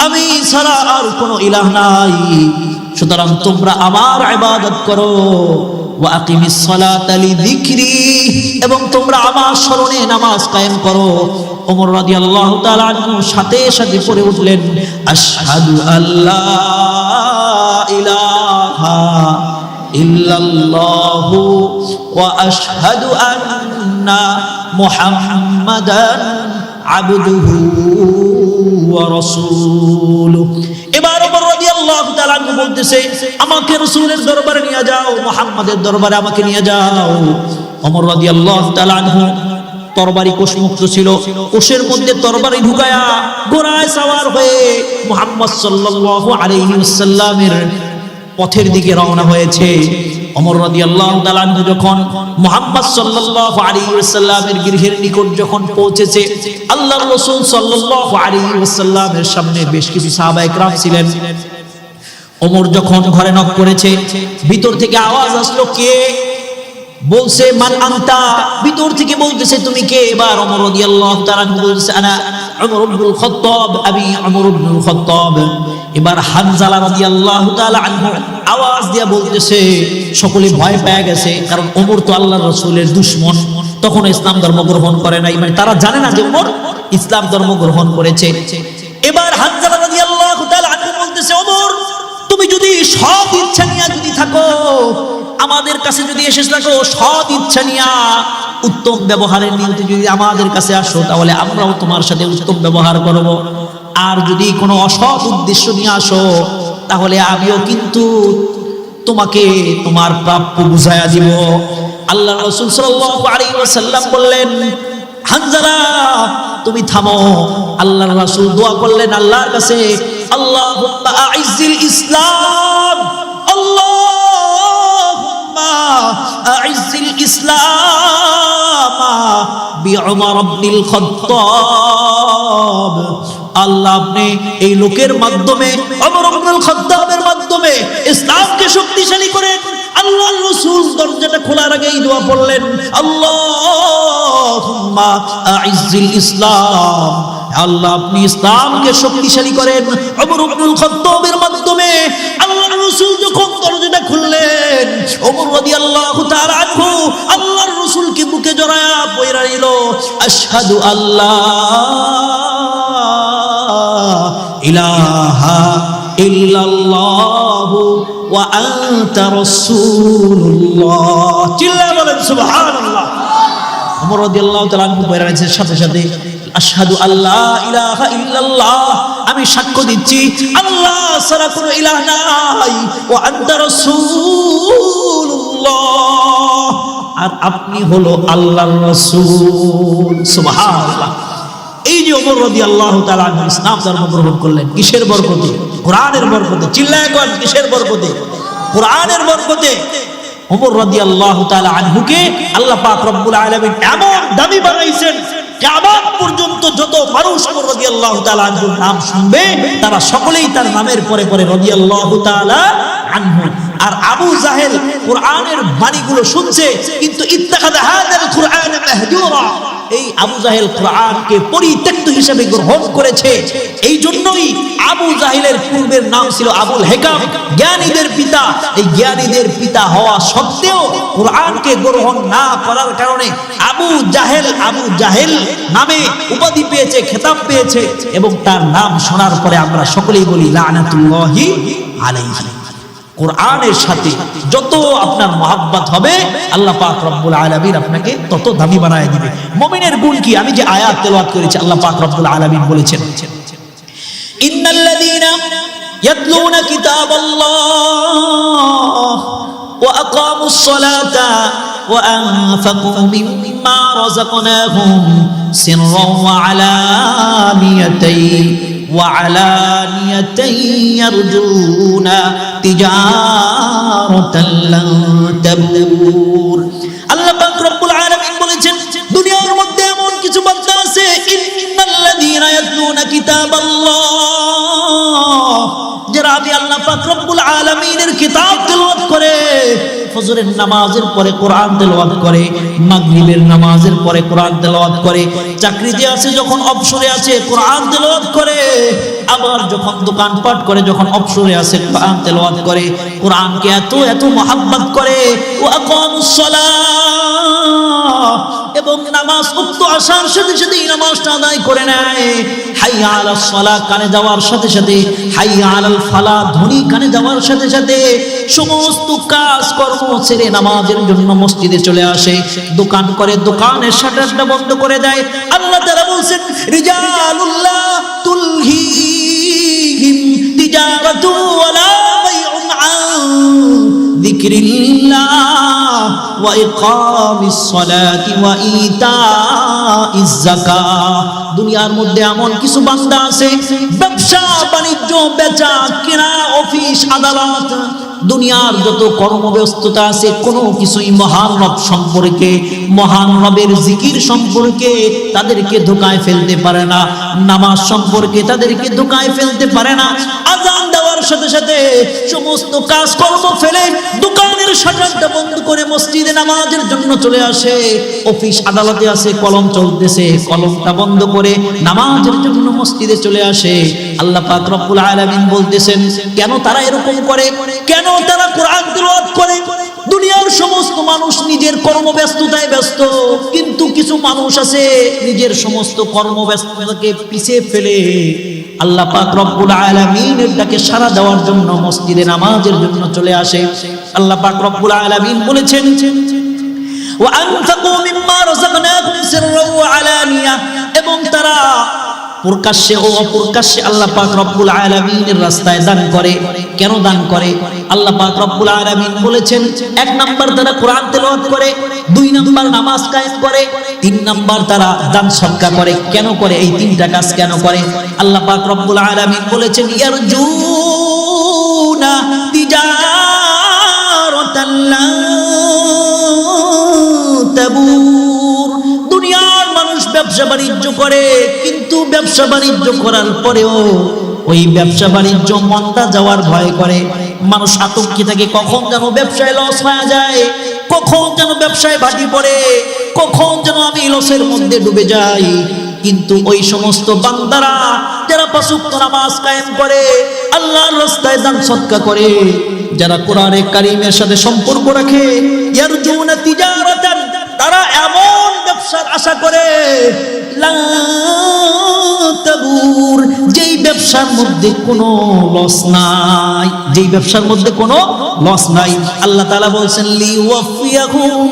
আমি ছাড়া আর কোনো ইলাহ নাই, সুতরাং তোমরা আমার ইবাদত করো। ওয়া আকিমিস সালাতা লিযিকরি, এবং তোমরা আমার স্মরণে নামাজ কায়েম করো। ওমর রাদিয়াল্লাহু তাআলা আনহু সাথে সাথে পড়ে উঠলেন, আশহাদু আল্লা ইলাহা ইল্লাল্লাহু ওয়া আশহাদু আন্না মুহাম্মাদান আবদুহু ওয়া রাসূলুহু। এবার ওমর রাদিয়াল্লাহু রাদিয়াল্লাহু তাআলা আনহু বলতেছে, আমাকে রাসূলের দরবারে নিয়ে যাও, মুহাম্মাদের দরবারে আমাকে নিয়ে যাও। ওমর রাদিয়াল্লাহু তাআলা আনহু তরবারি কোষমুক্ত ছিল, কোষের মধ্যে তরবারি ঢুকায়া ঘোড়ায় সাওয়ার হয়ে মুহাম্মদ সাল্লাল্লাহু আলাইহি ওয়াসাল্লামের পথের দিকে রওনা হয়েছে। ওমর রাদিয়াল্লাহু তাআলা আনহু যখন মুহাম্মদ সাল্লাল্লাহু আলাইহি ওয়াসাল্লামের গৃহের নিকট যখন পৌঁছেছে, আল্লাহর রাসূল সাল্লাল্লাহু আলাইহি ওয়াসাল্লামের সামনে বেশ কিছু সাহাবায়ে কেরাম ছিলেন। ওমর যখন ঘরে নক করেছে, ভিতর থেকে আওয়াজ আসলো, কে? বলছে মান আনতা, ভিতর থেকে বলতেছে তুমি কে? এবার ওমর রাদিয়াল্লাহু তাআলা আনহু বলছে আনা উমর ইবনুল খাত্তাব, আমি উমর ইবনুল খাত্তাব। এবার হানজালা রাদিয়াল্লাহু তাআলা আনহু আওয়াজ দিয়া বলতেছে, সকলে ভয় পেয়ে গেছে, কারণ ওমর তো আল্লাহর রাসূলের দুশমন, তখন ইসলাম ধর্ম গ্রহণ করে নাই, মানে তারা জানে না যে ওমর ইসলাম ধর্ম গ্রহণ করেছে। এবার হানজালা রাদিয়াল্লাহু তাআলা আনহু বলতেছে, ওমর তুমি যদি সৎ ইচ্ছা নিয়ে যদি থাকো, আমাদের কাছে যদি এসে থাকো সৎ ইচ্ছা নিয়ে, উত্তম ব্যবহারের নিয়তে যদি আমাদের কাছে আসো, তাহলে আমরাও তোমার সাথে উত্তম ব্যবহার করব। আর যদি কোনো অসৎ উদ্দেশ্য নিয়ে আসো, তাহলে আমিও কিন্তু তোমাকে তোমার প্রাপ্য বুঝাইয়া দিব। আল্লাহর রাসূল সাল্লাল্লাহু আলাইহি ওয়াসাল্লাম বললেন, হানজালা তুমি থামো। আল্লাহর রাসূল দোয়া করলেন আল্লাহর কাছে, আল্লাহুম্মা আইজ্জিল ইসলাম, আল্লাহুম্মা আইজ্জিল ইসলাম বিউমর ইবনুল খাত্তাব। আল্লাহ আপনি এই লোকের মাধ্যমে, ওমর ইবনুল খাত্তাবের মাধ্যমে ইসলামকে শক্তিশালী করেন। আল্লাহর রাসূল দরজাটা খোলার আগেই দোয়া পড়লেন, আল্লাহুম্মা আইজ্জিল ইসলাম, আল্লাহ আপনি ইসলামকে শক্তিশালী করেন ওমর ইবনুল খাত্তাবের মাধ্যমে। আল্লাহর রাসূল যখন দরজাটা খুললেন, ওমর রাদিয়াল্লাহু তাআলা আনহু আল্লাহর রাসূলকে বুকে জড়ায়া পয়রা নিল, আশহাদু আল্লাহ ইলাহা ইল্লাল্লাহু ওয়া আনতা রাসূলুল্লাহ। চিল্লায়া বলেন সুবহানাল্লাহ। ওমর রাদিয়াল্লাহু তাআলা আনহু পয়রা নিয়েছে, সাথে সাথে আশহাদু আল্লা ইলাহা ইল্লাল্লাহ, আমি সাক্ষ্য দিচ্ছি আল্লাহ ছাড়া কোনো ইলাহ নাই, ওয়া আনতা রাসূলুল্লাহ, আর আপনি হলো আল্লাহর রাসূল। সুবহানাল্লাহ। এই যে ওমর রাদিয়াল্লাহু তাআলা আনহু ইসলাম ধর্ম গ্রহণ করলেন, কিসের বরকতে? কোরআনের বরকতে। চিল্লায় কোন কিসের বরকতে? কোরআনের বরকতে। ওমর রাদিয়াল্লাহু তাআলা আনহুকে আল্লাহ পাক রব্বুল আলামিন এমন দামি বানাইছেন, কিয়ামত পর্যন্ত যত মানুষ ওমর রাদিয়াল্লাহু তাআলা আনহুর নাম শুনবে, তারা সকলেই তার নামের পরে পরে রাদিয়াল্লাহু তাআলা আনহু। আর আবু জাহেল কোরআনের বাণীগুলো শুনছে, কিন্তু ইত্তাখাযা হাযাল কুরআন মাহজুরা, এই আবু জাহেল কোরআনকে পরিত্যক্ত হিসেবে গ্রহণ করেছে। এই জন্যই আবু জাহেলের পূর্বের নাম ছিল আবুল হেকাম, জ্ঞানীদের পিতা। এই জ্ঞানীদের পিতা হওয়া সত্ত্বেও কোরআনকে গ্রহণ না করার কারণে আবু জাহেল নামে উপাধি পেয়েছে, খেতাব পেয়েছে, এবং তার নাম শোনার পরে আমরা সকলেই বলি লানাতুল্লাহি আলাইহি। কোরআনের সাথে যত আপনার মহব্বত হবে, আল্লাহ পাক রব্বুল আলামিন আপনাকে তত দামি বানায় দিবে। মুমিনের গুণ কি? আমি যে আয়াত তেলাওয়াত করেছি, আল্লাহ পাক রব্বুল আলামিন বলেছেন, ইন্নাল্লাযীনা ইয়াতলুনা কিতাবাল্লাহ ওয়া আকামুস সালাতা ওয়া আনফাকু মিম্মা রাযাকনাহুম সিররান ওয়া আলানিয়াতান ইয়ারজুনা তিজারাতান লান তাবুর। আল্লাহ পাক রব্বুল আলামিন বলেছেন, দুনিয়ার মধ্যে এমন কিছু বান্দা আছে, ইন্নাল্লাযীনা ইয়াতলুনা কিতাবাল্লাহ, যারা আমি আল্লাহ পাক রব্বুল আলামিনের কিতাব তেলাওয়াত করে, ফজরের নামাজের পরে কোরআন তেলাওয়াত করে, মাগরিবের নামাজের পরে কোরআন তেলাওয়াত করে, চাকরিতে আছে যখন অবসরে আছে কোরআন তেলাওয়াত করে, আবার যখন দোকানপাট করে যখন অবসরে আছে কোরআন তেলাওয়াত করে, কোরআনকে এত এত মহব্বত করে। ওয়া আকামুস সালাহ, এবং নামাজ উক্ত আসার সাথে সাথে নামাজটা আদায় করে নেয়। হাইয়া আলাস সালাহ কানে যাওয়ার সাথে সাথে, হাইয়া আলাল ফালাহ ধ্বনি কানে যাওয়ার সাথে সাথে সমস্ত কাজ কর্ম ছেড়ে নামাজের জন্য মসজিদে চলে আসে। দোকান করে, দোকানের শাটারটা বন্ধ করে দেয়। আল্লাহ তাআলা বলেন, রিজালুল্লাহ তুলহিহিম তিজারাতু ওয়ালা বাইউন আন যিকরিল্লাহ ওয়া ইকামিস সালাতি ওয়া ইতাইজ যাকাত। দুনিয়ার মধ্যে এমন কিছু বান্দা আছে ব্যবসা বাণিজ্য বেচা কেনা অফিস আদালত দুনিয়ার যত কর্মব্যস্ততা আছে কোনো কিছুই মহান রব সম্পর্কে মহান রবের জিকির সম্পর্কে তাদেরকে ধোঁকায় ফেলতে পারে না, নামাজ সম্পর্কে তাদেরকে ধোঁকায় ফেলতে পারে না। আযান দেওয়ার সাথে সাথে সমস্ত কাজকর্ম ফেলে দোকানের শাটারটা বন্ধ করে মসজিদে নামাজের জন্য চলে আসে। অফিস আদালতে আছে কলম চলতেছে, কলমটা বন্ধ করে নামাজের জন্য মসজিদে চলে আসে। আল্লাহ পাক রব্বুল আলামিন বলতেছেন কেন তারা এরকম করে, কেন তারা কোরআন তিলাওয়াত করে। দুনিয়ার সমস্ত মানুষ নিজের কর্মব্যস্ততায় ব্যস্ত, কিন্তু কিছু মানুষ আছে নিজের সমস্ত কর্মব্যস্ততাকে পিছিয়ে ফেলে আল্লাহ পাক রব্বুল আলামিনের ডাকে সাড়া দেওয়ার জন্য মসজিদে নামাজের জন্য চলে আসে। আল্লাহ পাক রব্বুল আলামিন বলেছেন ওয়া আনফাকু মিম্মা রাযাকনাকুম সিররান ওয়া আলানিয়া, এবং তারা প্রকাশ্যে ও অপ্রকাশ্যে আল্লাহ পাক রব্বুল আলামিনের রাস্তায় দান করে। কেন দান করে? আল্লাহ পাক রব্বুল আলামিন বলেছেন 1 নাম্বার তারা কোরআন তেলাওয়াত করে, 2 নাম্বার নামাজ কায়েম করে, 3 নাম্বার তারা দান সদকা করে। কেন করে? এই 3টা কাজ কেন করে? আল্লাহ পাক রব্বুল আলামিন বলেছেন ইয়ারজুনা তিজারাতান লা তাবুর। দুনিয়ার মানুষ ব্যবসা বাণিজ্য করে, কিন্তু ব্যবসা বাণিজ্য করার পরেও ওই ব্যবসা বাণিজ্য মন্দা যাওয়ার ভয় করে। মানুষ আতঙ্কে থাকে কখন যেন ব্যবসায় লস হয়ে যায়, কখন যেন ব্যবসায় ভাটি পড়ে, কখন যেন আমি লসের মধ্যে ডুবে যাই। কিন্তু ওই সমস্ত বান্দারা যারা 5 ওয়াক্ত নামাজ কায়েম করে, আল্লাহর রাস্তায় দান সদকা করে, যারা কোরআনে কারীমের সাথে সম্পর্ক রাখে, ইয়ারজুনা তিজারাতান, তারা এমন ব্যবসার আশা করে লা তাবুর, যেই ব্যবসার মধ্যে কোনো লস নাই, যেই ব্যবসার মধ্যে কোনো লস নাই। আল্লাহ তাআলা বলছেন লিওয়াফিয়াহুম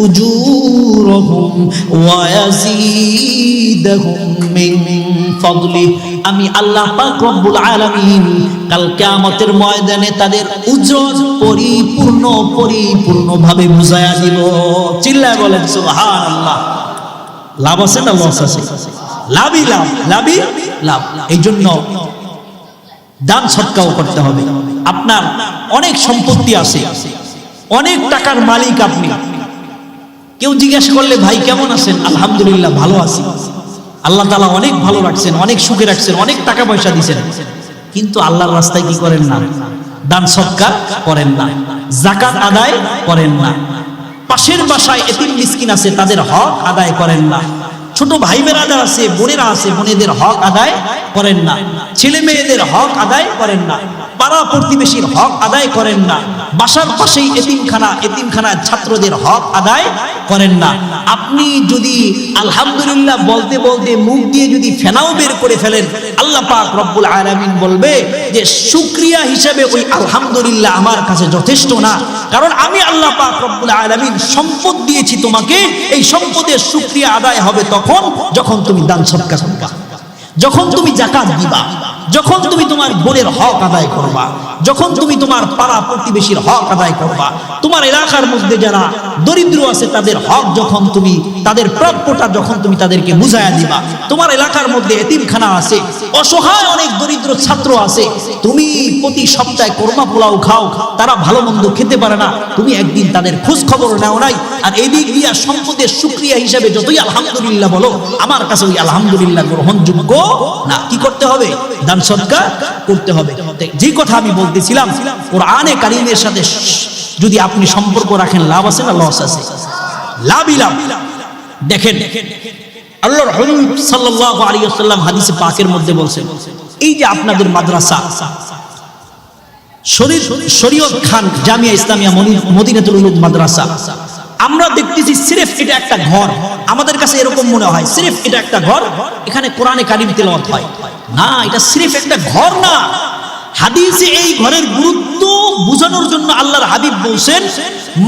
উজুরহুম ওয়া ইয়াজিদাহুম মিন ফাদলি। আমি আল্লাহ পাক রব্বুল আলামিন কাল কিয়ামতের ময়দানে তাদের উজর পরিপূর্ণভাবে বুঝায়া দিব। চিল্লায় বলেন সুবহানাল্লাহ। লাভ আছে না লস আছে? লাভই লাভ, লাভই লাভ। এই জন্য দান সদকাও করতে হবে। আপনার অনেক সম্পত্তি আছে, অনেক টাকার মালিক আপনি, কেউ জিজ্ঞাসা করলে ভাই কেমন আছেন? আলহামদুলিল্লাহ ভালো আছি, আল্লাহ তাআলা অনেক ভালো রাখছেন, অনেক সুখে রাখছেন, অনেক টাকা পয়সা দিয়েছেন, কিন্তু আল্লাহর রাস্তায় কি করেন না? দান সদকা করেন না, যাকাত আদায় করেন না। পাশের বাসায় এতিম মিসকিন আছে, তাদের হক আদায় করেন না। ছোট ভাই বেরাদার আছে, বোনেরা আছে, বোনেদের হক আদায় করেন না। ছেলে মেয়েদের হক আদায় করেন না। পাড়া প্রতিবেশীর হক আদায় করেন না। বাসার পাশেই এতিমখানার ছাত্রদের হক আদায় করেন না। আপনি যদি আলহামদুলিল্লাহ বলতে বলতে মুখ দিয়ে যদি ফেনাও বের করে ফেলেন, আল্লাহ পাক রব্বুল আলামিন বলবে যে শুকরিয়া হিসেবে ওই আলহামদুলিল্লাহ আমার কাছে যথেষ্ট না, কারণ আমি আল্লাহ পাক রব্বুল আলামিন সম্পদ দিয়েছি তোমাকে। এই সম্পদের শুকরিয়া আদায় হবে তখন যখন তুমি দান সদকা করবা, যখন তুমি যাকাত দিবা, যখন তুমি তোমার বোনের হক আদায় করবা, যখন তুমি তোমার পাড়া প্রতিবেশীর হক আদায় করবা, তোমার এলাকার মধ্যে যারা দরিদ্র আছে তাদের হক যখন তুমি, তাদের প্রাপ্যটা যখন তুমি তাদেরকে বুঝাইয়া দিবা, তোমার এলাকার মধ্যে এতিমখানা আছে, অসহায় অনেক দরিদ্র ছাত্র আছে, তুমি প্রতি সপ্তাহে কোরমা পোলাও খাও, তারা ভালো মন্দ খেতে পারে না, তুমি একদিন তাদের খোঁজ খবর নাও নাই, আর এই দিক দিয়া সম্পদের শুকরিয়া হিসাবে যতই আলহামদুলিল্লাহ বলো, আমার কাছে ওই আলহামদুলিল্লাহ গ্রহণযোগ্য না। কি করতে হবে? দান সদকা করতে হবে। যে কথা আমি বলতেছিলাম, কোরআনে কারীমের সাথে যদি আপনি সম্পর্ক রাখেন, লাভ আছে না লস আছে? লাভই লাভ। দেখেন আল্লাহর হাবিব সাল্লাল্লাহু আলাইহি ওয়াসাল্লাম হাদিসে পাকের মধ্যে বলছেন, এই যে আপনাদের মাদ্রাসা শরীয়ত খান জামিয়া ইসলামিয়া মদিনাতুল উলুম মাদ্রাসা, আমরা দেখতেছি সিরেফ এটা একটা ঘর, আমাদের কাছে এরকম মনে হয় সিরেফ এটা একটা ঘর, এখানে কোরআনে কারীম তেলাওয়াত হয় না। এটা সিরেফ একটা ঘর না। হাদিসে এই ঘরের গুরুত্ব বোঝানোর জন্য আল্লাহর হাবিব বলছেন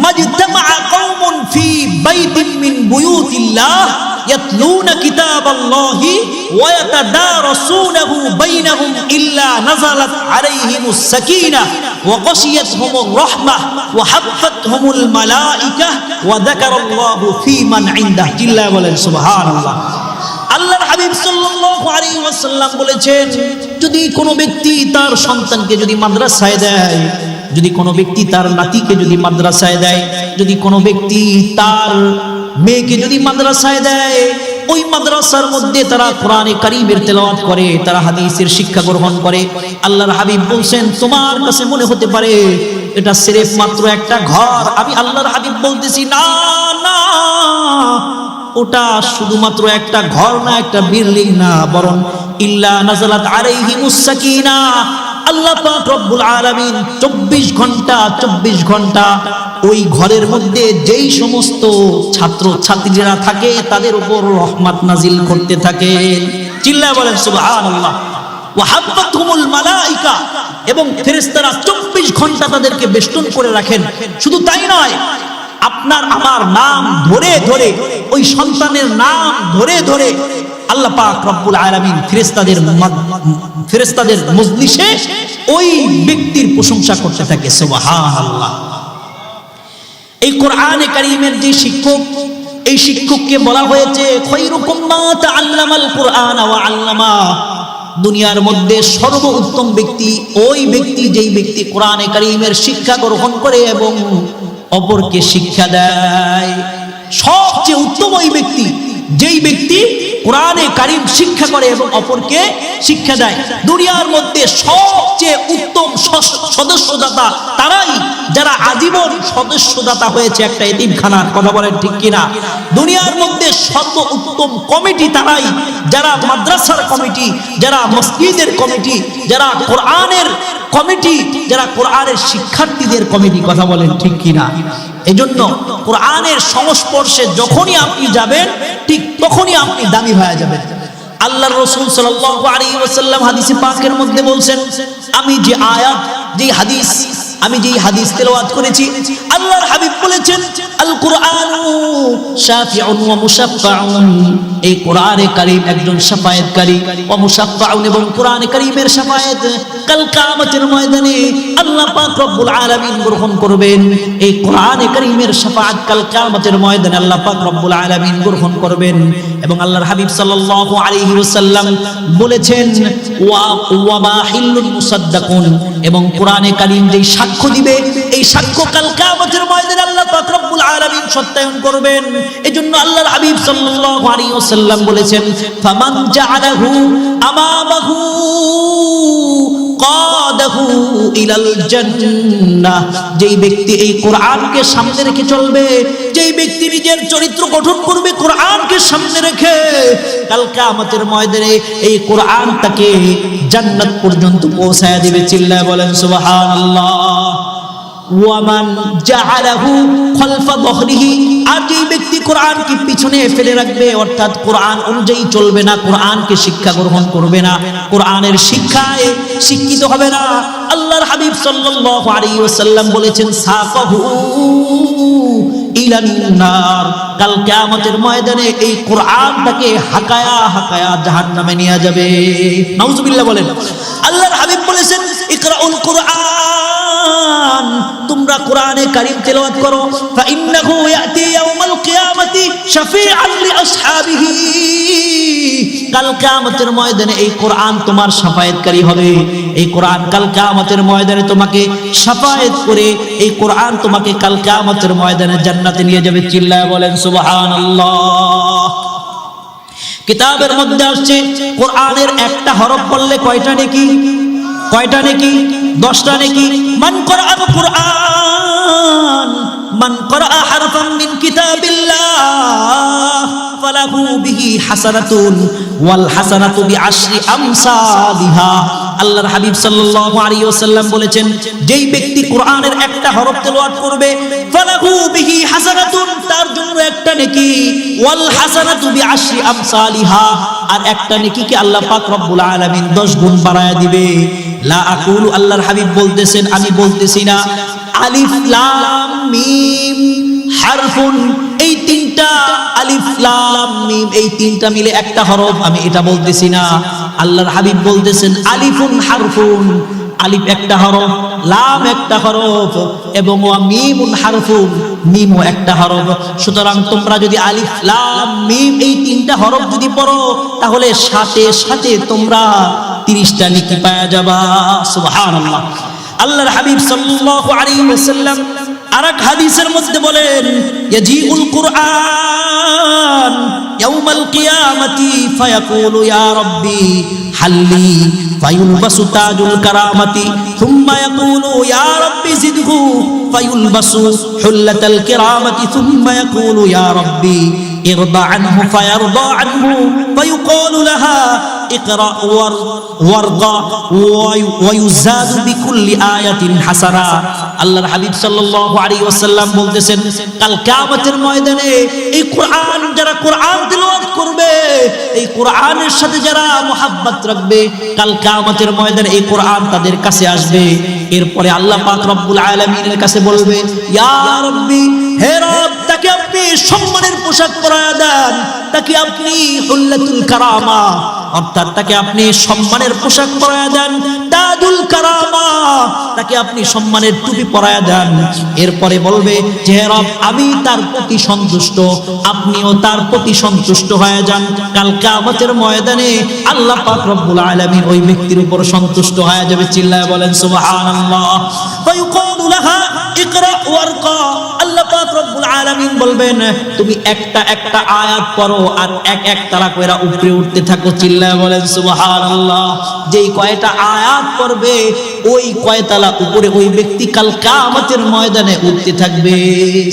মাজতামা কওমুন ফি বাইতিন মিন বুয়ুতিল্লাহ ইয়াতলুনা কিতাবাল্লাহি ওয়া ইয়াতাদারাসুনাহু বাইনাহুম ইল্লা নাযালাত আলাইহিমুস সাকিনাহ ওয়া গাশিয়াতহুমুর রাহমাহ ওয়া হাফফাতহুমুল মালায়েকা ওয়া যাকারাল্লাহু ফী মান ইনদাহু জিল্লা বলেন সুবহানাল্লাহ। আল্লাহর হাবিব সাল্লাল্লাহু আলাইহি ওয়াসাল্লাম বলেছেন, যদি কোনো ব্যক্তি তার সন্তানকে যদি মাদ্রাসায় দেয়, যদি কোনো ব্যক্তি তার নাতিকে যদি মাদ্রাসায় দেয়, যদি কোনো ব্যক্তি তার মেয়েকে যদি মাদ্রাসায় দেয়, ওই মাদ্রাসার মধ্যে তারা কোরআনে কারীমের তেলাওয়াত করে, তারা হাদিসের শিক্ষা গ্রহণ করে, আল্লাহর হাবিব বলছেন তোমার কাছে মনে হতে পারে এটা সিরেফ মাত্র একটা ঘর। আমি আল্লাহর হাবিব বলতেছি না না, ওটা শুধুমাত্র একটা ঘর না, একটা বিল্ডিং না, বরং ইল্লা নাযালাত আলাইহিমুস সাকিনাহ, আল্লাহ পাক রব্বুল আলামিন 24 ঘন্টা ওই ঘরের মধ্যে যেই সমস্ত ছাত্র ছাত্রীরা থাকে তাদের উপর রহমত নাজিল করতে থাকেন। চিল্লায় বলেন সুবহানাল্লাহ। ওয়া হাফফাতহুমুল মালায়েকা, এবং ফেরেশতারা 24 ঘন্টা তাদেরকে বেষ্টন করে রাখেন। শুধু তাই নয়, আপনার আমার নাম ধরে ধরে, ওই সন্তানের নাম ধরে ধরে আল্লাহ পাক রব্বুল আলামিন ফেরেশতাদের মজলিসে ওই ব্যক্তির প্রশংসা করতে থাকে। সুবহানাল্লাহ। এই কোরআনে কারীমের যে শিক্ষক, এই শিক্ষককে বলা হয়েছে খায়রুকুম মান তাআল্লামাল কুরআন ওয়া আল্লামা। দুনিয়ার মধ্যে সর্বোত্তম ব্যক্তি ওই ব্যক্তি যেই ব্যক্তি কোরআনে কারীমের শিক্ষা গ্রহণ করে এবং অপরকে শিক্ষা দেয়। সবচেয়ে উত্তম ওই ব্যক্তি যেই ব্যক্তি কোরআনে কারীম শিক্ষা করে এবং অপরকে শিক্ষা দেয়। দুনিয়ার মধ্যে সবচেয়ে উত্তম সদস্যদাতা তারাই যারা আজীবন সদস্যদাতা হয়েছে একটা এতিমখানার। কথা বলেন ঠিক কিনা? দুনিয়ার মধ্যে সর্বোত্তম কমিটি তারাই যারা মাদ্রাসার কমিটি, যারা মসজিদের কমিটি, যারা কোরআনের কমিটি, যারা কোরআনের শিক্ষার্থীদের কমিটি। কথা বলেন ঠিক কিনা? এজন্য কোরআনের সংস্পর্শে যখনই আপনি যাবেন ঠিক তখনই আপনি দামি হয়ে যাবেন। আল্লাহর রাসূল সাল্লাল্লাহু আলাইহি ওয়াসাল্লাম হাদিসে পাকের মধ্যে বলছেন, আমি যে আয়াত, যে হাদিস, আমি যে হাদিস তেলাওয়াত করেছি, আল্লাহর হাবিব বলেছেন আল কুরআনু শাফিউন ওয়া মুশাফফাউন। এই কোরআনে কারীম একজন শাফায়াতকারী, ওয়া মুশাফফাউন, এবং কোরআনে কারীমের শাফায়াত কাল কিয়ামতের ময়দানে আল্লাহ পাক রব্বুল আলামিন গ্রহণ করবেন। এই কোরআনে কারীমের শাফায়াত কাল কিয়ামতের ময়দানে আল্লাহ পাক রব্বুল আলামিন গ্রহণ করবেন। এবং আল্লাহর হাবিব সাল্লাল্লাহু আলাইহি ওয়াসাল্লাম বলেছেন ওয়া মাহিল্লুন মুসাদ্দাকুন, এবং কোরআনে কারীম যেই সাক্ষ্য দিবে এই সাক্ষ্য কাল কিয়ামতের ময়দানে আল্লাহ পাক রব্বুল আলামিন সত্যায়ন করবেন। এজন্য আল্লাহর হাবিব সাল্লাল্লাহু আলাইহি ওয়াসাল্লাম বলেছেন ফামান জাআলাহু আমামাহু কাদাহু ইলাল জান্নাহ। যেই ব্যক্তি এই কোরআনকে সামনে রেখে চলবে, যেই ব্যক্তি নিজের চরিত্র গঠন করবে কোরআনকে সামনে রেখে, কাল কিয়ামতের ময়দানে এই কোরআন তাকে জান্নাত পর্যন্ত পৌঁছায়া দিবে। চিল্লায় বলেন সুবহানাল্লাহ। ওয়ামান জাআলাহু খালফা যহরিহি, আর যেই ব্যক্তি কোরআনকে পিছনে ফেলে রাখবে, অর্থাৎ কোরআন অনুযায়ী চলবে না, কোরআনকে শিক্ষা গ্রহণ করবে না, কোরআনের শিক্ষায় শিক্ষিত হবে না, আল্লাহর হাবিব সাল্লাল্লাহু আলাইহি ওয়াসাল্লাম বলেছেন সাকাহু ইলান নার। কাল কিয়ামতের ময়দানে এই কোরআনটাকে হাকায়া হাকায়া জাহান্নামে নিয়ে যাবে। নাউজুবিল্লাহ বলেন। আল্লাহর হাবিব বলেছেন ইকরাউল কুরআন, তোমরা কোরআনে কারীম তেলাওয়াত করো, ফাইন্নাহু ইয়াতি ইয়াউমাল কিয়ামাতি শাফিআন লিআসহাবিহি। কাল কিয়ামতের ময়দানে এই কোরআন তোমার শাফায়াতকারী হবে। এই কোরআন কাল কিয়ামতের ময়দানে তোমাকে শাফায়াত করে এই কোরআন তোমাকে কাল কিয়ামতের ময়দানে জান্নাতে নিয়ে যাবে। চিল্লায় বলেন সুবহানাল্লাহ। কিতাবের মধ্যে আসছে কোরআনের একটা হরফ পড়লে কয়টা নেকি? কয়টা নেকি? 10টা নেকি। মান করাআল কুরআন, মান করাআ হারফান মিন কিতাবিল্লাহ ফালাহু বিহি হাসানাতুন ওয়াল হাসানাতু বিআশরি আমসালিহা। আল্লাহর হাবিব সাল্লাল্লাহু আলাইহি ওয়াসাল্লাম বলেছেন, যেই ব্যক্তি কোরআনের একটা হরফ তেলাওয়াত করবে, ফালাহু বিহি হাসানাতুন, তার জন্য একটা নেকি, ওয়াল হাসানাতু বিআশরি আমসালিহা, আর একটা নেকিকে আল্লাহ পাক রব্বুল আলামিন 10 গুণ বাড়ায়া দিবে। লা আকুলু, আল্লাহর হাবিব বলতেছেন, আমি বলতেছি না, আলিফ লাম মিম হারফুন, এই তিনটা আলিফ লাম মিম, এই তিনটা মিলে একটা হরফ। আমি এটা বলতেছি না, আল্লাহর হাবিব বলতেছেন আলিফুন হারফুন, আলিফ একটা হরফ, লাম একটা হরফ, এবং ওয়া মিমুন হারফুন, মিমও একটা হরফ। সুতরাং তোমরা যদি আলিফ লাম মিম এই তিনটা হরফ যদি পড়ো, তাহলে সাথে সাথে তোমরা 30টা নেকি পাওয়া যাবা। সুবহানাল্লাহ। আল্লাহর হাবিব সাল্লাল্লাহু আলাইহি ওয়াসাল্লাম আরেক হাদিসের মধ্যে বলেন, ইয়াজিউল কুরআন ইয়াউমাল কিয়ামাতি ফায়াকুলু ইয়া রাব্বি হাল্লি ফায়ুলবাসু তাজুল কারামাতি থুম্মা ইয়াকুলু ইয়া রাব্বি জিদহু ফায়ুলবাসু হুল্লাতাল কিরামাতি থুম্মা ইয়াকুলু ইয়া রাব্বি ইরদা আনহু ফায়ারদা আনহু ফায়ুকালু লাহা ইকরা ওয়ারদা ওয়ায়ুজাদু বিকুল্লি আয়াতিন হাসানা। আল্লাহর হাবিব সাল্লাল্লাহু আলাইহি ওয়াসাল্লাম বলতেছেন, কাল কিয়ামতের ময়দানে এই কোরআন যারা কোরআন তিলাওয়াত করবে, এই কোরআনের সাথে যারা মুহাব্বত রাখবে, কাল কিয়ামতের ময়দানে এই কোরআন তাদের কাছে আসবে। এরপরে আল্লাহ পাক রব্বুল আলামিনের কাছে বলবে, ইয়া রাব্বি, হে রব, তাকে আপনি সম্মানের পোশাক পরায়া দেন, তাকে আপনি হুল্লাতুল কারামা, অর্থাৎ তাকে আপনি সম্মানের পোশাক পরায়া দেন, তাজুল কারামা, তাকে আপনি সম্মানের টুপি পরায়া দেন। এরপরে বলবে যে হে রব, আমি তার প্রতি সন্তুষ্ট, আপনিও তার প্রতি সন্তুষ্ট হয়ে যান। কাল কিয়ামতের ময়দানে আল্লাহ পাক রব্বুল আলামিন ওই ব্যক্তির উপর সন্তুষ্ট হয়ে যাবে। চিল্লায় বলেন সুবহানাল্লাহ। ফায়ুকালু লাহা ইকরা ওয়ারকা, আল্লাহ পাক রব্বুল আলামিন বলবেন, তুমি একটা একটা আয়াত পড়ো আর এক এক তারা কইরা উপরে উঠতে থাকো। চিল্লায় বলেন সুবহানাল্লাহ। যেই কয়টা আয়াত পড়বে, ওই কয়তলা উপরে ওই ব্যক্তি কাল কিয়ামতের ময়দানে উঠতে থাকবে।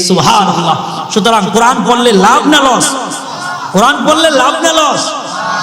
সুবহানাল্লাহ। সুতরাং কোরআন পড়লে লাভ না লস? কোরআন পড়লে লাভ না লস?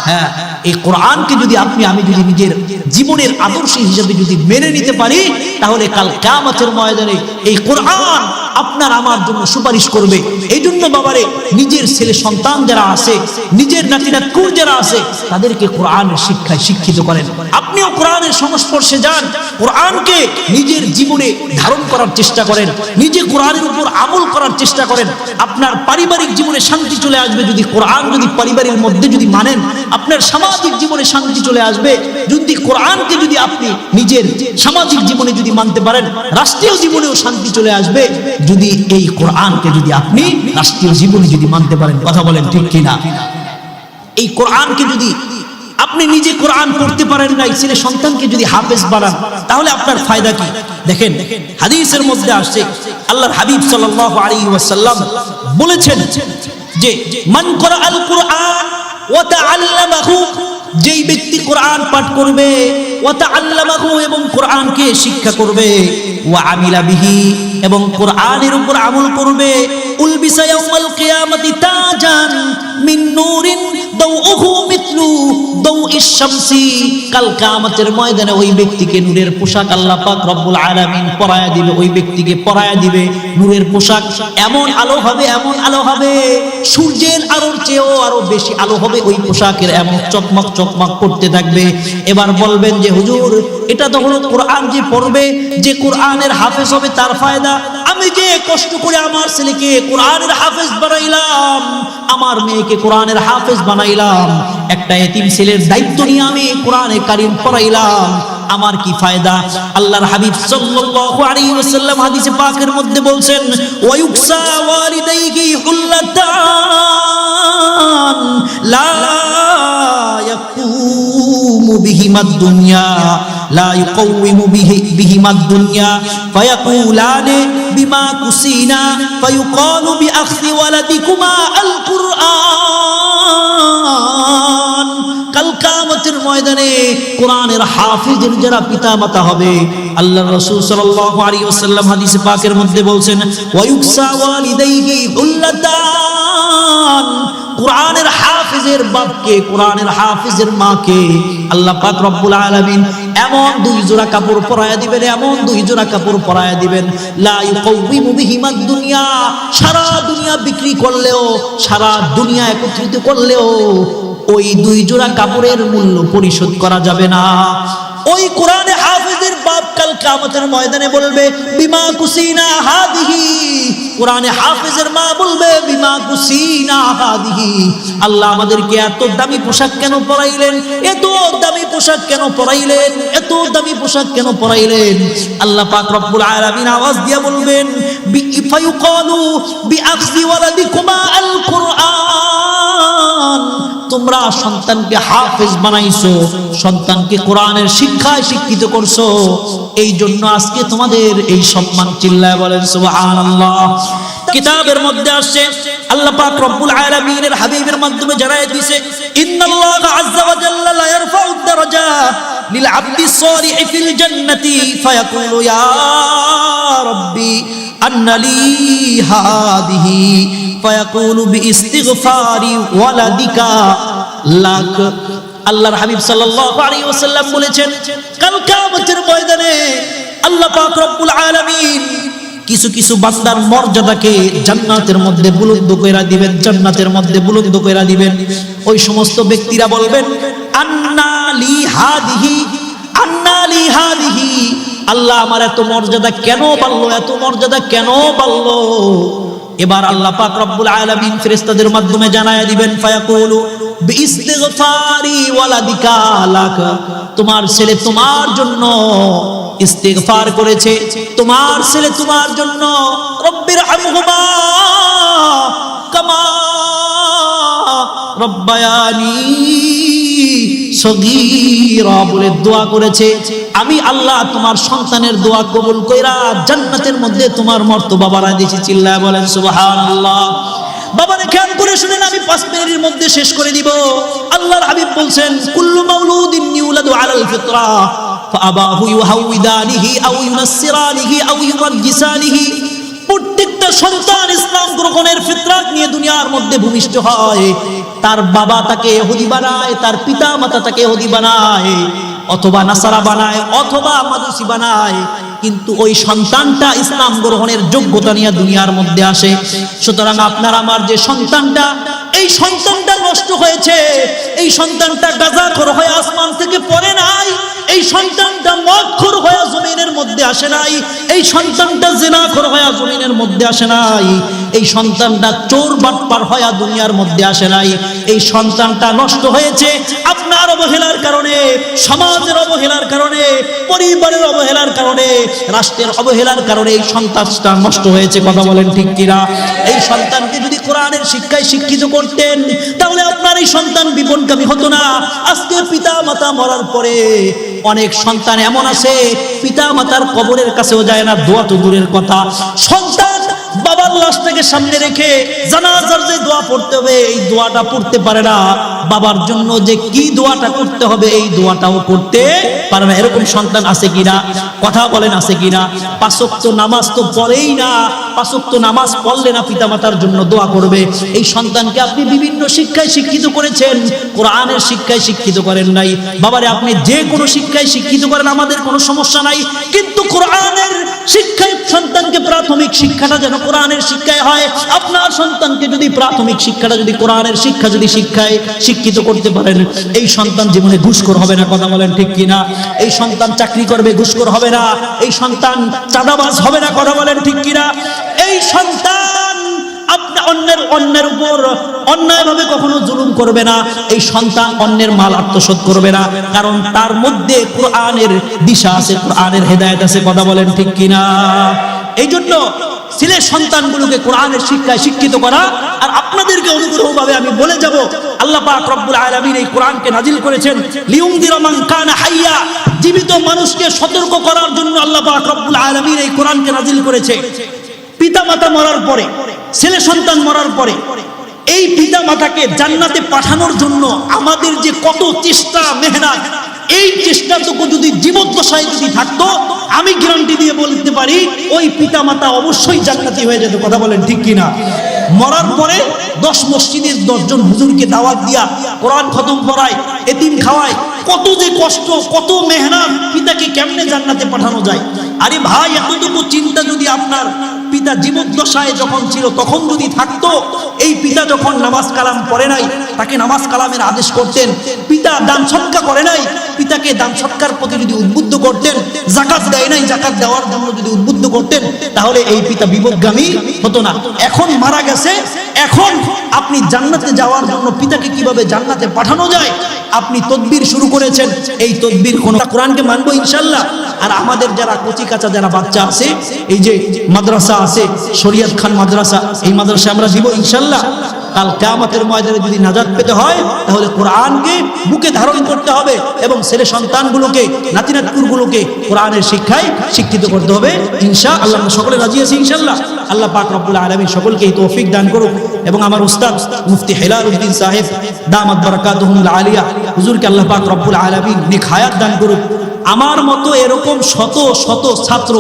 হ্যাঁ, এই কোরআনকে যদি আপনি আমি যদি নিজের জীবনের আদর্শ হিসেবে যদি মেনে নিতে পারি, তাহলে কাল কিয়ামতের ময়দানে এই কোরআন আপনার আমার জন্য সুপারিশ করবে। এই জন্য বাবারে, নিজের ছেলে সন্তান যারা আছে, নিজের নাতি নাতকুর যারা আছে, তাদেরকে কোরআনের শিক্ষায় শিক্ষিত করেন। আপনিও কোরআনের সংস্পর্শে যান, কোরআনকে নিজের জীবনে ধারণ করার চেষ্টা করেন, নিজে কোরআনের উপর আমল করার চেষ্টা করেন। আপনার পারিবারিক জীবনে শান্তি চলে আসবে যদি কোরআন যদি পারিবারিক মধ্যে যদি মানেন। আপনার সামাজিক জীবনে শান্তি চলে আসবে যদি কোরআনকে যদি আপনি নিজের সামাজিক জীবনে যদি মানতে পারেন। রাষ্ট্রীয় জীবনেও শান্তি চলে আসবে যদি এই কোরআনকে যদি আপনি রাষ্ট্রীয় জীবনে যদি মানতে পারেন। কথা বলেন ঠিক কিনা? এই কোরআনকে যদি আপনি নিজে কোরআন পড়তে পারেন না, ছেলে সন্তানকে যদি হাফেজ বানান, তাহলে আপনার ফায়দা কি? দেখেন, হাদিসের মধ্যে আসছে, আল্লাহর হাবিব সাল্লাল্লাহু আলাইহি ওয়াসাল্লাম বলেছেন যে মান ক্বারাআল কুরআন ওয়া তাআল্লামাহু, যেই ব্যক্তি কোরআন পাঠ করবে, ওয়া তাআল্লামাহু, এবং কোরআনকে শিক্ষা করবে, ওয়া আমিলা বিহি, এবং কোরআনের উপর আমল করবে, উলবিসা ইয়াউমাল কিয়ামাতি তাজান মিন নূরিন দাউহু মিথলু দাউইশ শামসি, কাল কিয়ামতের ময়দানে ওই ব্যক্তিকে নূরের পোশাক আল্লাহ পাক রব্বুল আলামিন পরায়া দিবে। ওই ব্যক্তিকে পরায়া দিবে নূরের পোশাক। এমন আলো হবে, এমন আলো হবে, সূর্যের আলোর চেয়েও আরো বেশি আলো হবে ওই পোশাকের, এমন চকমক চকমক করতে থাকবে। এবার বলবেন যে হুজুর, এটা তো হলো কোরআন যে পড়বে, যে কোরআনের হাফেজ হবে তার ফায়দা। আমি যে কষ্ট করে আমার ছেলেকে কোরআনের হাফেজ বানাইলাম, আমার মেয়েকে কোরআনের হাফেজ বানাইলাম, একটা এতিম ছেলের দায়িত্ব নিয়ে আমি কোরআনে কারীম পড়াইলাম, আমার কি ফায়দা? আল্লাহর হাবিব সাল্লাল্লাহু আলাইহি ওয়াসাল্লাম হাদিসে পাকের মধ্যে বলছেন, ওয়ায়ুকসা ওয়ালিদাইহি হুল্লাতান লা ইয়াকুমু বিহিমাদ দুনিয়া লা ইউকাউমু বিহিমাদ দুনিয়া ফায়াকুলানি বিমা কুসিনা ফায়ুকালু বিআখযি ওয়ালাদিকুমা আল কুরআন। কাল কিয়ামতের ময়দানে কোরআনের হাফেজের যারা পিতামাতা হবে, আল্লাহর রাসূল সাল্লাল্লাহু আলাইহি ওয়াসাল্লাম হাদিসে পাকের মধ্যে বলছেন, ওয়ায়ুকসা ওয়ালিদাইহি হুল্লাতান, কোরআনের হাফেজের বাপকে, কোরআনের হাফেজের মাকে আল্লাহ পাক রব্বুল আলামিন এমন 2 জোড়া কাপড় পরায়া দিবেন, এমন 2 জোড়া কাপড় পরায়া দিবেন, লা ইউকাউমু বিহিমাদ দুনিয়া, সারা দুনিয়া বিক্রি করলেও, সারা দুনিয়া একত্রিত করলেও ওই 2 জোড়া কাপড়ের মূল্য পরিশোধ করা যাবে না। ওই কোরআনে হাফেজের বাপ কাল কিয়ামতের ময়দানে বলবে, বিমা কুসিনা হাদিহি কোরআনে হাফেজের মা বলবে বিমা কুসিনা হাদিহি, আল্লাহ আমাদেরকে এত দামি পোশাক কেন পরাইলেন, এত দামি পোশাক কেন পরাইলেন, এত দামি পোশাক কেন পরাইলেন। আল্লাহ পাক রব্বুল আলামিন আওয়াজ দিয়ে বলবেন ফায়ুকালু বিআখযি ওয়ালাদিকুমা আল কুরআন, তোমরা সন্তানকে হাফেজ বানাইছো, সন্তানকে কোরআনের শিক্ষায় শিক্ষিত করছো, এই জন্য আজকে তোমাদের এই সম্মান। চিল্লায় বলেন সুবহানাল্লাহ। কিতাবের মধ্যে আসছে আল্লাহ পাক রব্বুল আলামিনের হাবিবের মাধ্যমে জানায় দিয়েছে ইন্নাল্লাহা আযজা ওয়া জাল্লা লা ইয়ারফাউদ দারাজাত লিল আবদি সালিহ ফিল জান্নাতি ফায়াকুলু ইয়া রাব্বি আন্না লি হাদিহি ফায়াকুলু বিইস্তিগফারি ওয়ালাদিকা লাক। আল্লাহর হাবিব সাল্লাল্লাহু আলাইহি ওয়াসাল্লাম বলেছেন কাল কিয়ামতের ময়দানে আল্লাহ পাক রব্বুল আলামিন কিছু কিছু বান্দার মর্যাদাকে জান্নাতের মধ্যে বুলন্দ কইরা দিবেন, জান্নাতের মধ্যে বুলন্দ কইরা দিবেন। ওই সমস্ত ব্যক্তিরা বলবেন আন্না লি হাদিহি, আন্না লি হাদিহি, আল্লাহ আমার এত মর্যাদা কেন বাড়লো, এত মর্যাদা কেন বাড়লো। এবার আল্লাহ পাক রব্বুল আলামিন ফেরেশতাদের মাধ্যমে জানায়া দিবেন ফায়াকুলু বিইস্তিগফারি ওয়ালাদিকা লাক, তোমার ছেলে তোমার জন্য ইস্তিগফার করেছে, তোমার ছেলে তোমার জন্য রব্বির হামহুমা কামা রব্বায়ানি সগীরা বলে দোয়া করেছে। আমি আল্লাহ তোমার সন্তানের দোয়া কবুল কইরা জান্নাতের মধ্যে তোমার মর্তবা বাড়ায় দিয়েছি। চিল্লায় বলেন সুবহানাল্লাহ। বাবারে খেয়াল করে শুনেন, আমি 5 মিনিটের মধ্যে শেষ করে দিব। আল্লাহর হাবিব বলছেন কুল্লু মাউলুদিন ইউলাদু আলাল ফিতরা ফাআবাহু ইউহাউদানিহি আও ইউনাসসিরানিহি আও ইউমাজ্জিসানিহি, প্রত্যেকটা সন্তান ইসলাম গ্রহণের ফিতরাত নিয়ে দুনিয়ার মধ্যে ভূমিষ্ঠ হয়। তার বাবা তাকে ইহুদি বানায়, তার পিতা মাতা তাকে ইহুদি বানায়, অথবা নাসারা বানায়, অথবা মাজুসি বানায়, কিন্তু ওই সন্তানটা ইসলাম গ্রহণের যোগ্যতা নিয়ে দুনিয়ার মধ্যে আসে। সুতরাং আপনার আমার যে সন্তানটা, এই সন্তানটা নষ্ট হয়েছে, এই সন্তানটা গাজাখোর হয়ে আসমান থেকে পড়ে নাই, এই সন্তানটা মদখোর হয়ে জমিনের মধ্যে আসে নাই, এই সন্তানটা জিনাখোর হয়ে জমিনের মধ্যে আসে নাই, এই সন্তানটা চোর বাটপার হয়ে দুনিয়ার মধ্যে আসে নাই। এই সন্তানটা নষ্ট হয়েছে আপনার অবহেলার কারণে, সমাজের অবহেলার কারণে, পরিবারের অবহেলার কারণে, রাষ্ট্রের অবহেলার কারণে এই সন্তানটা নষ্ট হয়েছে। কথা বলেন ঠিক কিনা? এই সন্তানকে যদি কোরআনের শিক্ষায় শিক্ষিত করতেন তাহলে আপনার এই সন্তান বিপদগামী হতো না। আজকে পিতা মাতা মরার পরে অনেক সন্তান এমন আছে পিতা মাতার কবরের কাছেও যায় না, দোয়া তো দূরের কথা। সন্তান বাবার লাশটাকে সামনে রেখে জানাজার যে দোয়া পড়তে হবে এই দোয়াটা পড়তে পারে না, বাবার জন্য যে কি দোয়াটা করতে হবে এই দোয়াটাও করতে পারে না। এরকম সন্তান আছে কিনা? কথা বলেন আছে কিনা? 5 ওয়াক্ত নামাজ তো পড়েই না, 5 ওয়াক্ত নামাজ পড়লে না পিতা মাতার জন্য দোয়া করবে। এই সন্তানকে আপনি বিভিন্ন শিক্ষায় শিক্ষিত করেছেন, কোরআনের শিক্ষায় শিক্ষিত করেন নাই। বাবারে আপনি যে কোনো শিক্ষায় শিক্ষিত করেন, আমাদের কোনো সমস্যা নাই, কিন্তু কোরআনের শিক্ষায় সন্তানকে প্রাথমিক শিক্ষাটা যেন কোরআনের শিক্ষায় হয়। আপনার সন্তানকে যদি প্রাথমিক শিক্ষাটা যদি কোরআনের শিক্ষা যদি শিক্ষায় শিক্ষিত করতে পারেন, এই সন্তান জীবনে ঘুষখোর হবে না। কথা বলেন ঠিক কিনা? এই সন্তান চাকরি করবে, ঘুষখোর হবে না। এই সন্তান চাঁদাবাজ হবে না। কথা বলেন ঠিক কিনা? এই সন্তান অন্যের উপর অন্যায়ভাবে কখনো জুলুম করবে না। এই সন্তান অন্যের মাল আত্মসাৎ করবে না, কারণ তার মধ্যে কোরআনের দিশা আছে, কোরআনের হেদায়েত আছে। কথা বলেন ঠিক কিনা? এই জন্য ছেলে সন্তানগুলোকে কোরআনের শিক্ষায় শিক্ষিত করা। আর আপনাদেরকে অনুগ্রহভাবে আমি বলে যাব, আল্লাহ পাক রব্বুল আলামিন এই কোরআনকে নাজিল করেছেন লিউনদিরা মান কানা হাইয়া, জীবিত মানুষকে সতর্ক করার জন্য আল্লাহ পাক রব্বুল আলামিন এই কোরআনকে নাজিল করেছে। পিতা মাতা মরার পরে, ছেলে সন্তান মরার পরে এই পিতা মাতাকে জান্নাতে পাঠানোর জন্য আমাদের যে কত চেষ্টা মেহনত, এই চেষ্টাটুকু যদি জীবদ্দশায় যদি থাকতো, আমি গ্যারান্টি দিয়ে বলতে পারি ওই পিতা মাতা অবশ্যই জান্নাতি হয়ে যেত। কথা বলেন ঠিক কিনা? মরার পরে 10 মসজিদের 10 জন হুজুরকে দাওয়াত দিয়া কোরআন খতম করায়, এতিম খাওয়ায়, কত যে কষ্ট, কত মেহনত, পিতাকে কেমনে জান্নাতে পাঠানো যায়। আরে ভাই, এতটুকু চিন্তা যদি আপনার পিতা জীবদ্দশায় যখন ছিল তখন যদি থাকতো, এই পিতা যখন নামাজ কালাম পড়ে নাই, তাকে নামাজ কালামের আদেশ করতেন, পিতা দান সৎকা করে নাই, পিতাকে দান সৎকার প্রতি যদি উদ্বুদ্ধ করতেন, যাকাত দেয় নাই, যাকাত দেওয়ার জন্য যদি উদ্বুদ্ধ করতেন, তাহলে এই পিতা বিপদগামী হতো না। এখন মারা গেছে, এখন আপনি জান্নাতে যাওয়ার জন্য পিতাকে কিভাবে জান্নাতে পাঠানো যায় আপনি তদবির শুরু করেছেন। এই তদবির কোন কোরআনকে মানবো ইনশাআল্লাহ। আর আমাদের যারা কচি কাঁচা যারা বাচ্চা আছে, এই যে মাদ্রাসা আছে শরীয়ত খান মাদ্রাসা, এই মাদ্রাসা আমরা দিব ইনশাআল্লাহ। কাল কিয়ামতের ময়দানে যদি নাজাত পেতে হয় তাহলে কোরআনকে বুকে ধারণ করতে হবে এবং ছেলে সন্তানগুলোকে, নাতিনাতকুরগুলোকে কোরআনের শিক্ষায় শিক্ষিত করতে হবে ইনশাআল্লাহ। আমরা সকলে রাজি আছি ইনশাআল্লাহ। আল্লাহ পাক রব্বুল আলামিন সকলকে এই তৌফিক দান করুক এবং আমার উস্তাদ মুফতি হেলাল উদ্দিন সাহেব দামাত বারাকাতুহুল আলিয়া হুজুরকে আল্লাহ পাক রব্বুল আলামিন নেক হায়াত দান করুক। আমার মতো এরকম শত শত ছাত্র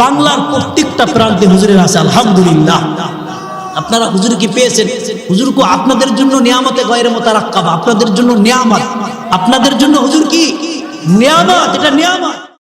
বাংলার প্রত্যেকটা প্রান্তে হুজুরের আছে আলহামদুলিল্লাহ। আপনারা হুজুরকে পেয়েছেন, হুজুরকে আপনাদের জন্য নিয়ামতে গায়রে মুতারাক্কাবা, আপনাদের জন্য নিয়ামত, আপনাদের জন্য হুজুর কি নিয়ামত, এটা নিয়ামত।